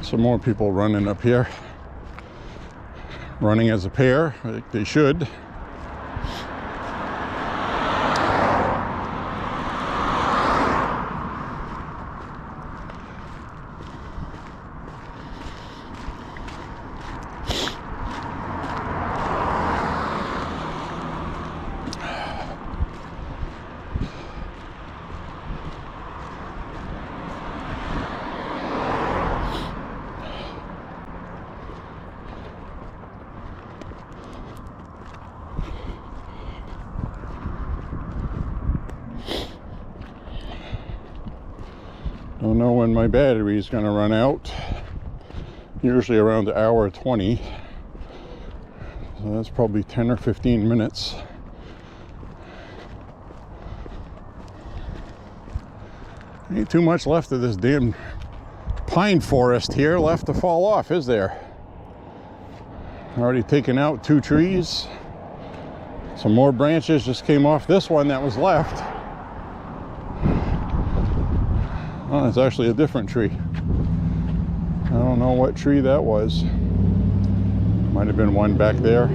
Some more people running up here. Running as a pair, I think they should. Don't know when my battery is going to run out. Usually around the hour 20. So that's probably 10 or 15 minutes. Ain't too much left of this damn pine forest here left to fall off, is there? Already taken out 2 trees. Some more branches just came off this one that was left. Oh, it's actually a different tree. I don't know what tree that was. Might have been one back there.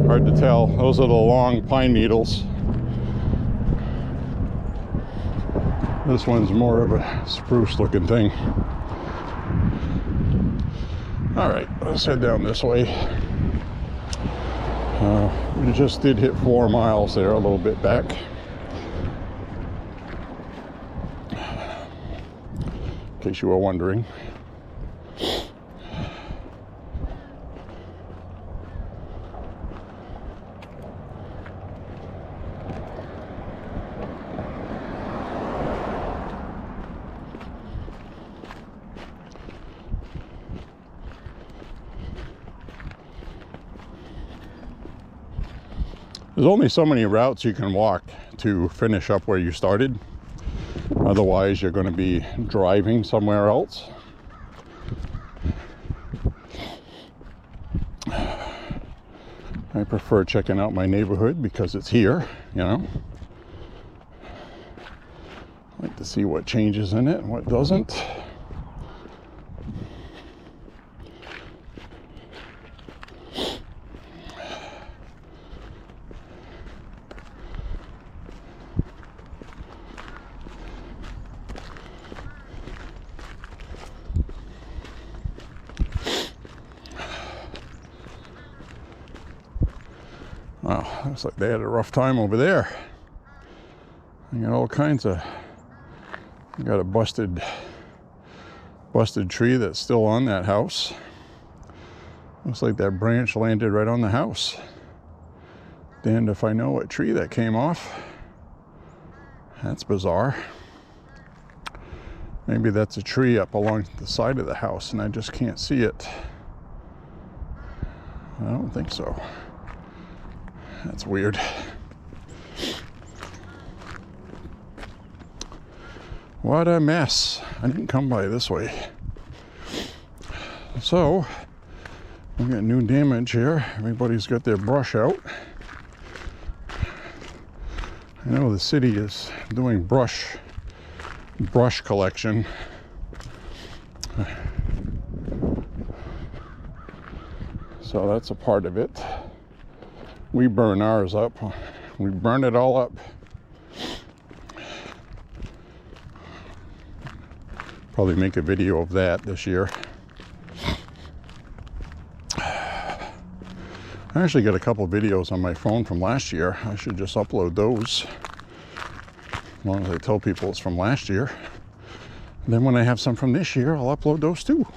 Hard to tell. Those are the long pine needles. This one's more of a spruce looking thing. All right, let's head down this way. We just did hit 4 miles there a little bit back. In case you were wondering. There's only so many routes you can walk to finish up where you started. Otherwise, you're going to be driving somewhere else. I prefer checking out my neighborhood because it's here, you know. I like to see what changes in it and what doesn't. Wow, looks like they had a rough time over there. You got all kinds of, you got a busted tree that's still on that house. Looks like that branch landed right on the house. Damned if I know what tree that came off. That's bizarre. Maybe that's a tree up along the side of the house and I just can't see it. I don't think so. That's weird. What a mess. I didn't come by this way. So, we got new damage here. Everybody's got their brush out. I know the city is doing brush collection. So that's a part of it. We burn ours up. We burn it all up. Probably make a video of that this year. I actually got a couple videos on my phone from last year. I should just upload those. As long as I tell people it's from last year. And then when I have some from this year, I'll upload those too.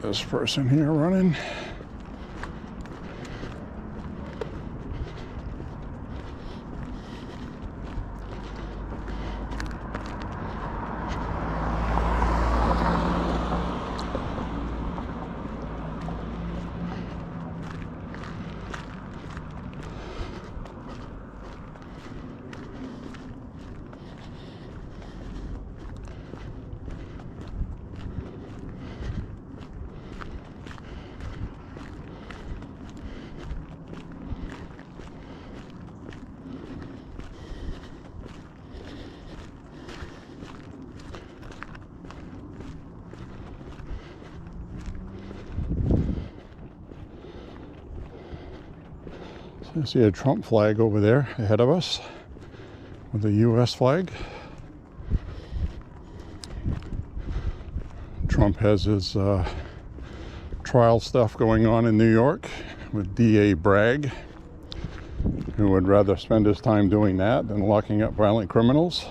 This person here running. I see a Trump flag over there ahead of us with a US flag. Trump has his trial stuff going on in New York with DA Bragg, who would rather spend his time doing that than locking up violent criminals.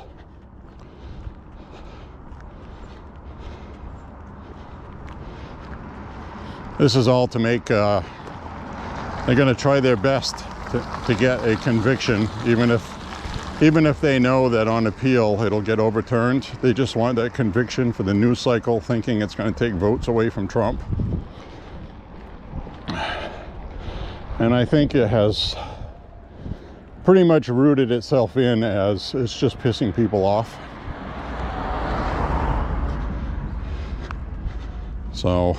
This is all to make, they're going to try their best to get a conviction, even if they know that on appeal it'll get overturned. They just want that conviction for the news cycle, thinking it's going to take votes away from Trump. And I think it has pretty much rooted itself in as it's just pissing people off. So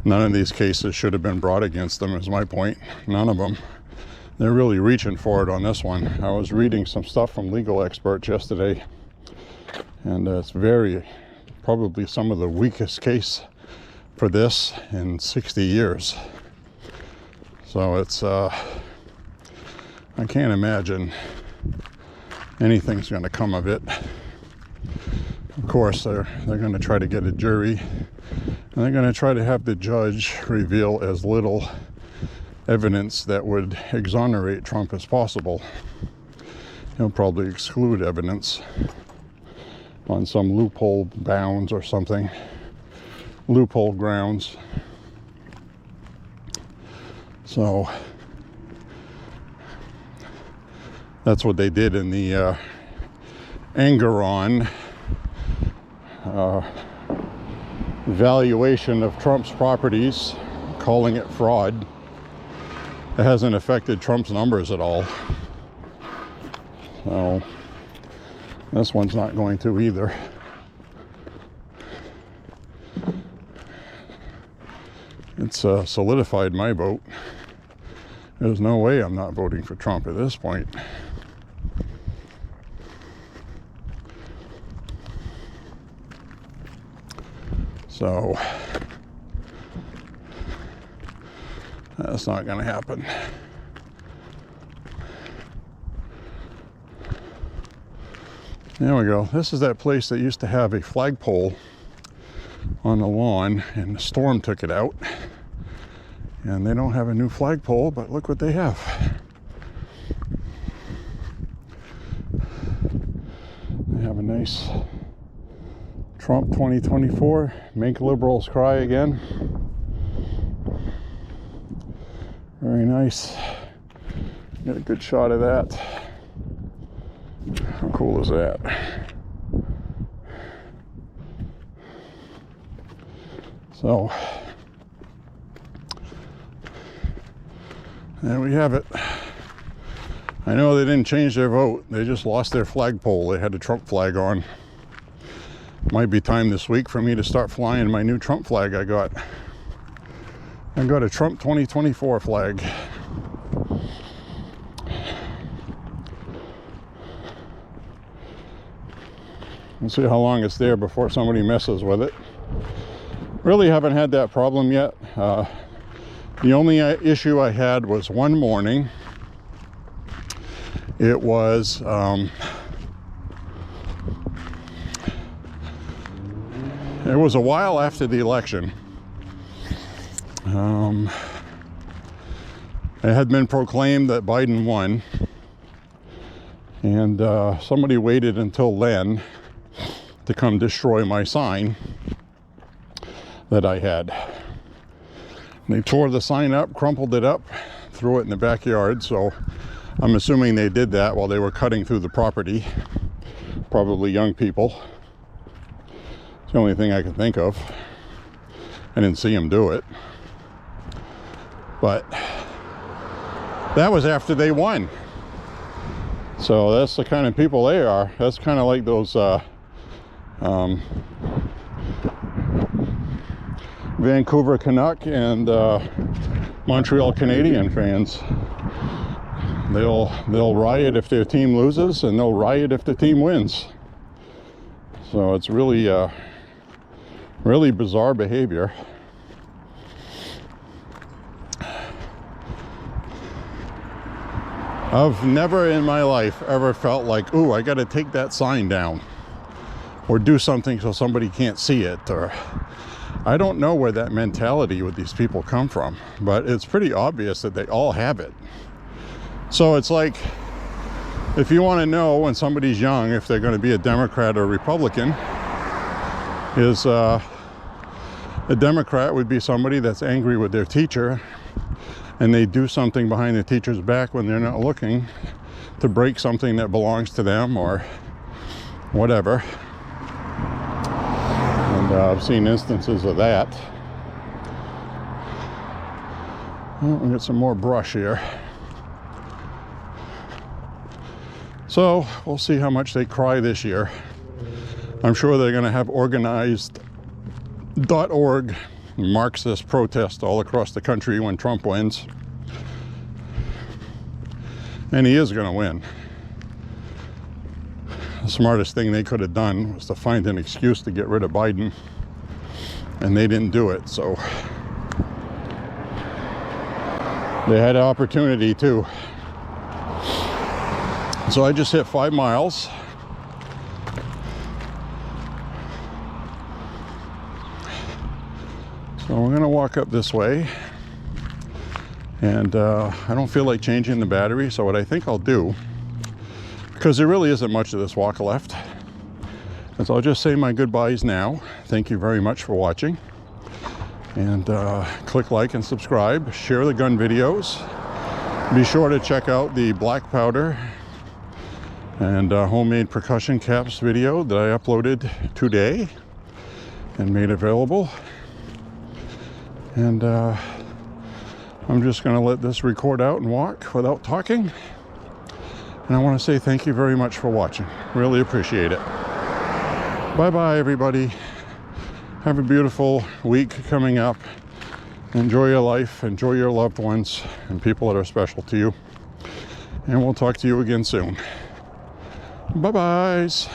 none of these cases should have been brought against them, is my point. None of them. They're really reaching for it on this one. I was reading some stuff from legal experts yesterday, and it's probably some of the weakest case for this in 60 years. So it's, I can't imagine anything's going to come of it. Of course, they're going to try to get a jury. And they're going to try to have the judge reveal as little evidence that would exonerate Trump as possible. He'll probably exclude evidence on some loophole bounds or something. Loophole grounds. So That's what they did in the Engeron valuation of Trump's properties, calling it fraud. It hasn't affected Trump's numbers at all. So this one's not going to either. It's solidified my vote. There's no way I'm not voting for Trump at this point. So that's not going to happen. There we go. This is that place that used to have a flagpole on the lawn, and the storm took it out. And they don't have a new flagpole, but look what they have. They have a nice Trump 2024, make liberals cry again. Very nice. Get a good shot of that. How cool is that? So there we have it. I know they didn't change their vote. They just lost their flagpole. They had a Trump flag on. Might be time this week for me to start flying my new Trump flag I got. I got a Trump 2024 flag. We'll see how long it's there before somebody messes with it. Really haven't had that problem yet. The only issue I had was one morning. It was a while after the election. It had been proclaimed that Biden won, and somebody waited until then to come destroy my sign that I had. They tore the sign up, crumpled it up, threw it in the backyard. So I'm assuming they did that while they were cutting through the property. Probably young people. It's the only thing I can think of. I didn't see them do it. But that was after they won. So that's the kind of people they are. That's kind of like those Vancouver Canuck and Montreal Canadian fans. They'll riot if their team loses, and they'll riot if the team wins. So it's really really bizarre behavior. I've never in my life ever felt like, ooh, I got to take that sign down or do something so somebody can't see it. Or I don't know where that mentality with these people come from, but it's pretty obvious that they all have it. So it's like, if you want to know when somebody's young if they're going to be a Democrat or Republican, is a Democrat would be somebody that's angry with their teacher, and they do something behind the teacher's back when they're not looking to break something that belongs to them or whatever. And I've seen instances of that. Well, we'll get some more brush here. So we'll see how much they cry this year. I'm sure they're going to have organized.org Marxist protest all across the country when Trump wins. And he is going to win. The smartest thing they could have done was to find an excuse to get rid of Biden. And they didn't do it, so they had an opportunity too. So I just hit 5 miles. So we're gonna walk up this way, and I don't feel like changing the battery, so what I think I'll do, because there really isn't much of this walk left, is I'll just say my goodbyes now. Thank you very much for watching, and click like and subscribe, share the gun videos. Be sure to check out the black powder and homemade percussion caps video that I uploaded today and made available. And I'm just going to let this record out and walk without talking. And I want to say thank you very much for watching. Really appreciate it. Bye-bye, everybody. Have a beautiful week coming up. Enjoy your life, enjoy your loved ones, and people that are special to you. And we'll talk to you again soon. Bye-byes.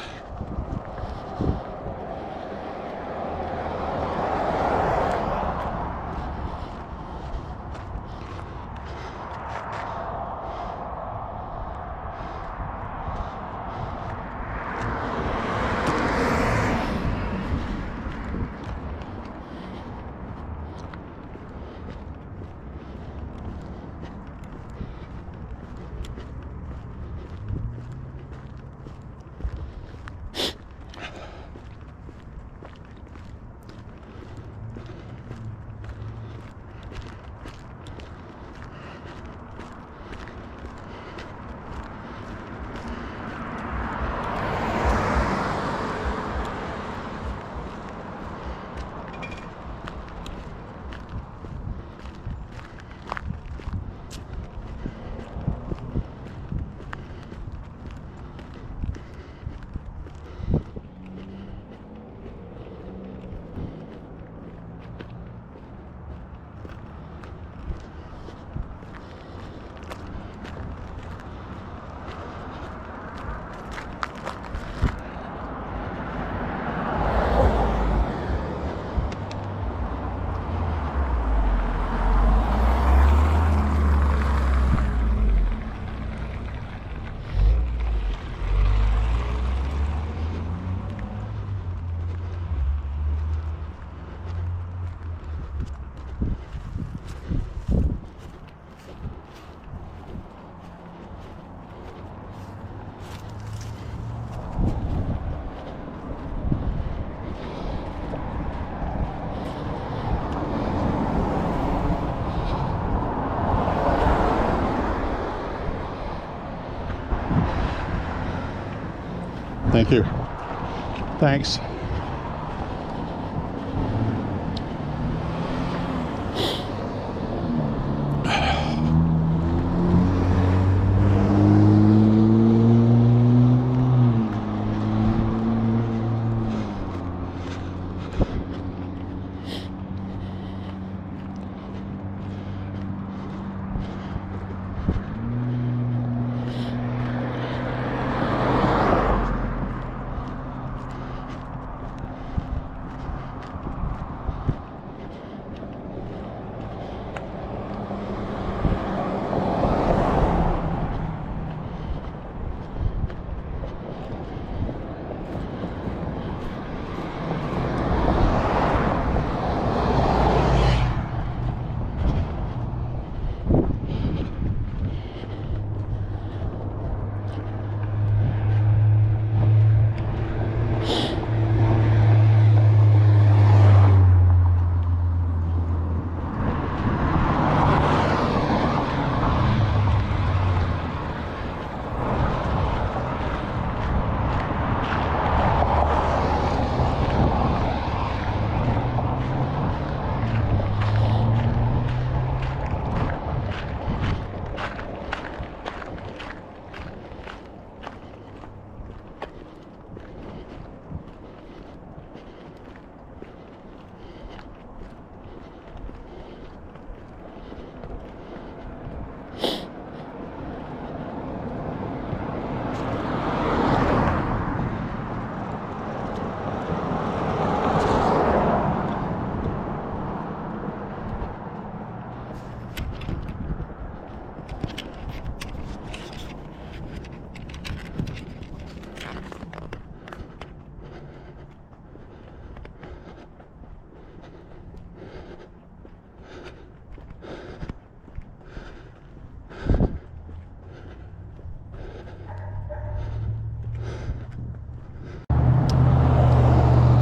Thank you. Thanks.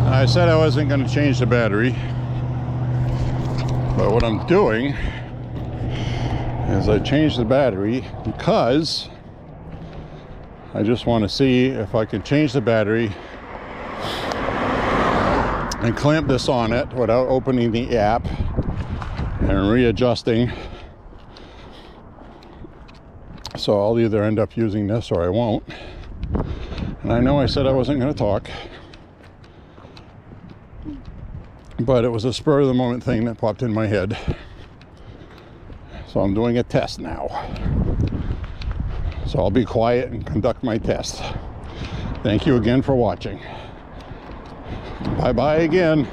I said I wasn't going to change the battery, but what I'm doing is I changed the battery because I just want to see if I can change the battery and clamp this on it without opening the app and readjusting. So I'll either end up using this or I won't. And I know I said I wasn't going to talk, but it was a spur of the moment thing that popped in my head. So I'm doing a test now. So I'll be quiet and conduct my test. Thank you again for watching. Bye-bye again.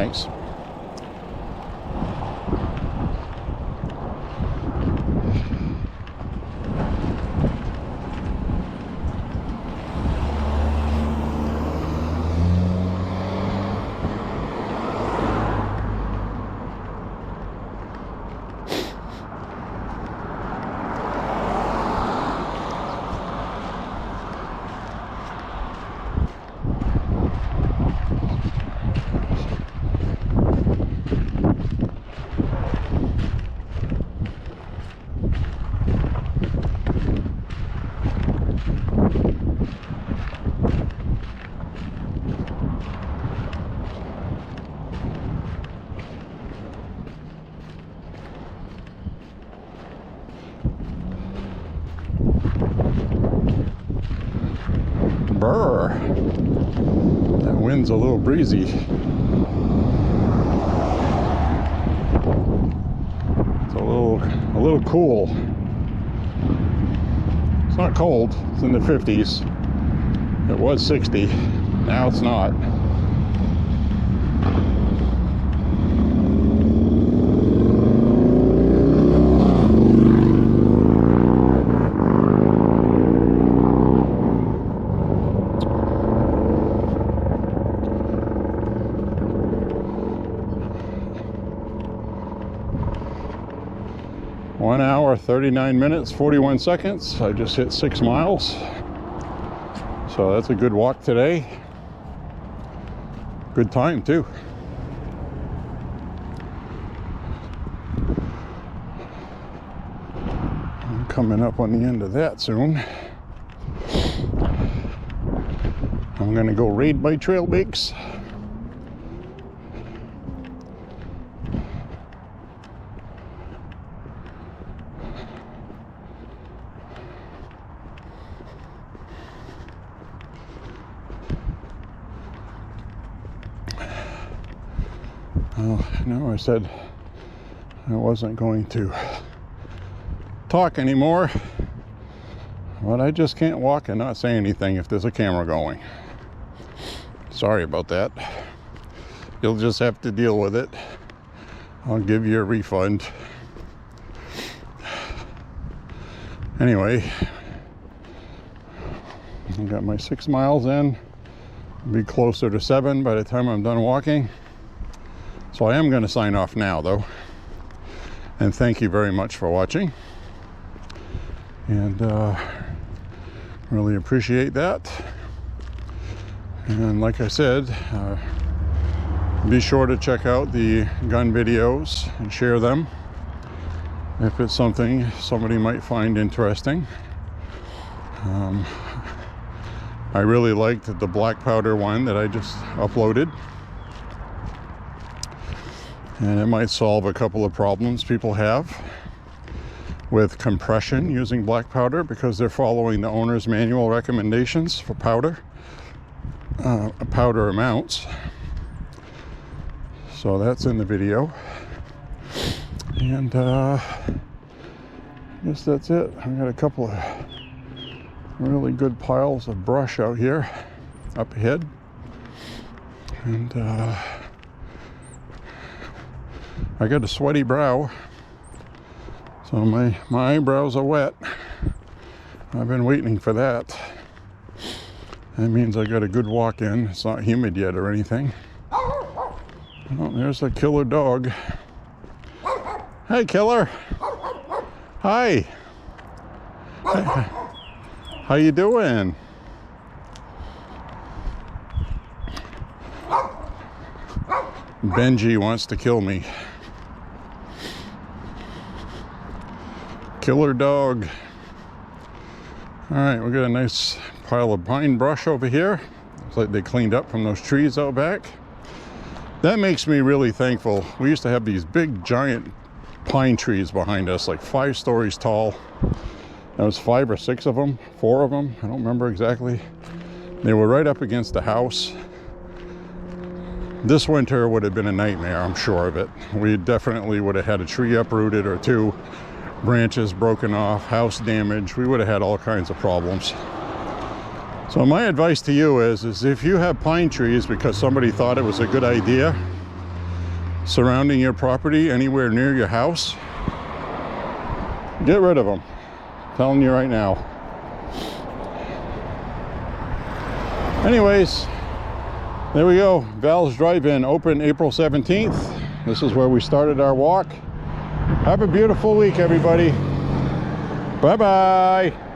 Thanks. Brr. That wind's a little breezy. It's a little cool. It's not cold. It's in the 50s. It was 60. Now it's not. One hour, 39 minutes, 41 seconds. I just hit 6 miles. So that's a good walk today. Good time too. I'm coming up on the end of that soon. I'm gonna go raid my trail bakes. Oh, no, I said I wasn't going to talk anymore, but I just can't walk and not say anything if there's a camera going. Sorry about that. You'll just have to deal with it. I'll give you a refund. Anyway, I got my 6 miles in. I'll be closer to 7 by the time I'm done walking. So I am going to sign off now, though. And thank you very much for watching. And really appreciate that. And like I said, be sure to check out the gun videos and share them if it's something somebody might find interesting. I really liked the black powder one that I just uploaded. And it might solve a couple of problems people have with compression using black powder, because they're following the owner's manual recommendations for powder amounts. So that's in the video. And I guess that's it. I got a couple of really good piles of brush out here up ahead. And I got a sweaty brow, so my eyebrows are wet. I've been waiting for that. That means I got a good walk in. It's not humid yet or anything. Oh, there's a killer dog. Hey, killer. Hi. How you doing? Benji wants to kill me. Killer dog. All right, we got a nice pile of pine brush over here. Looks like they cleaned up from those trees out back. That makes me really thankful. We used to have these big giant pine trees behind us, like 5 stories tall. There was 5 or 6 of them, 4 of them, I don't remember exactly. They were right up against the house. This winter would have been a nightmare, I'm sure of it. We definitely would have had a tree uprooted or 2, branches broken off, house damage. We would have had all kinds of problems. So my advice to you is if you have pine trees because somebody thought it was a good idea, surrounding your property, anywhere near your house, get rid of them. I'm telling you right now. Anyways, there we go. Val's Drive-In open April 17th. This is where we started our walk. Have a beautiful week, everybody. Bye-bye.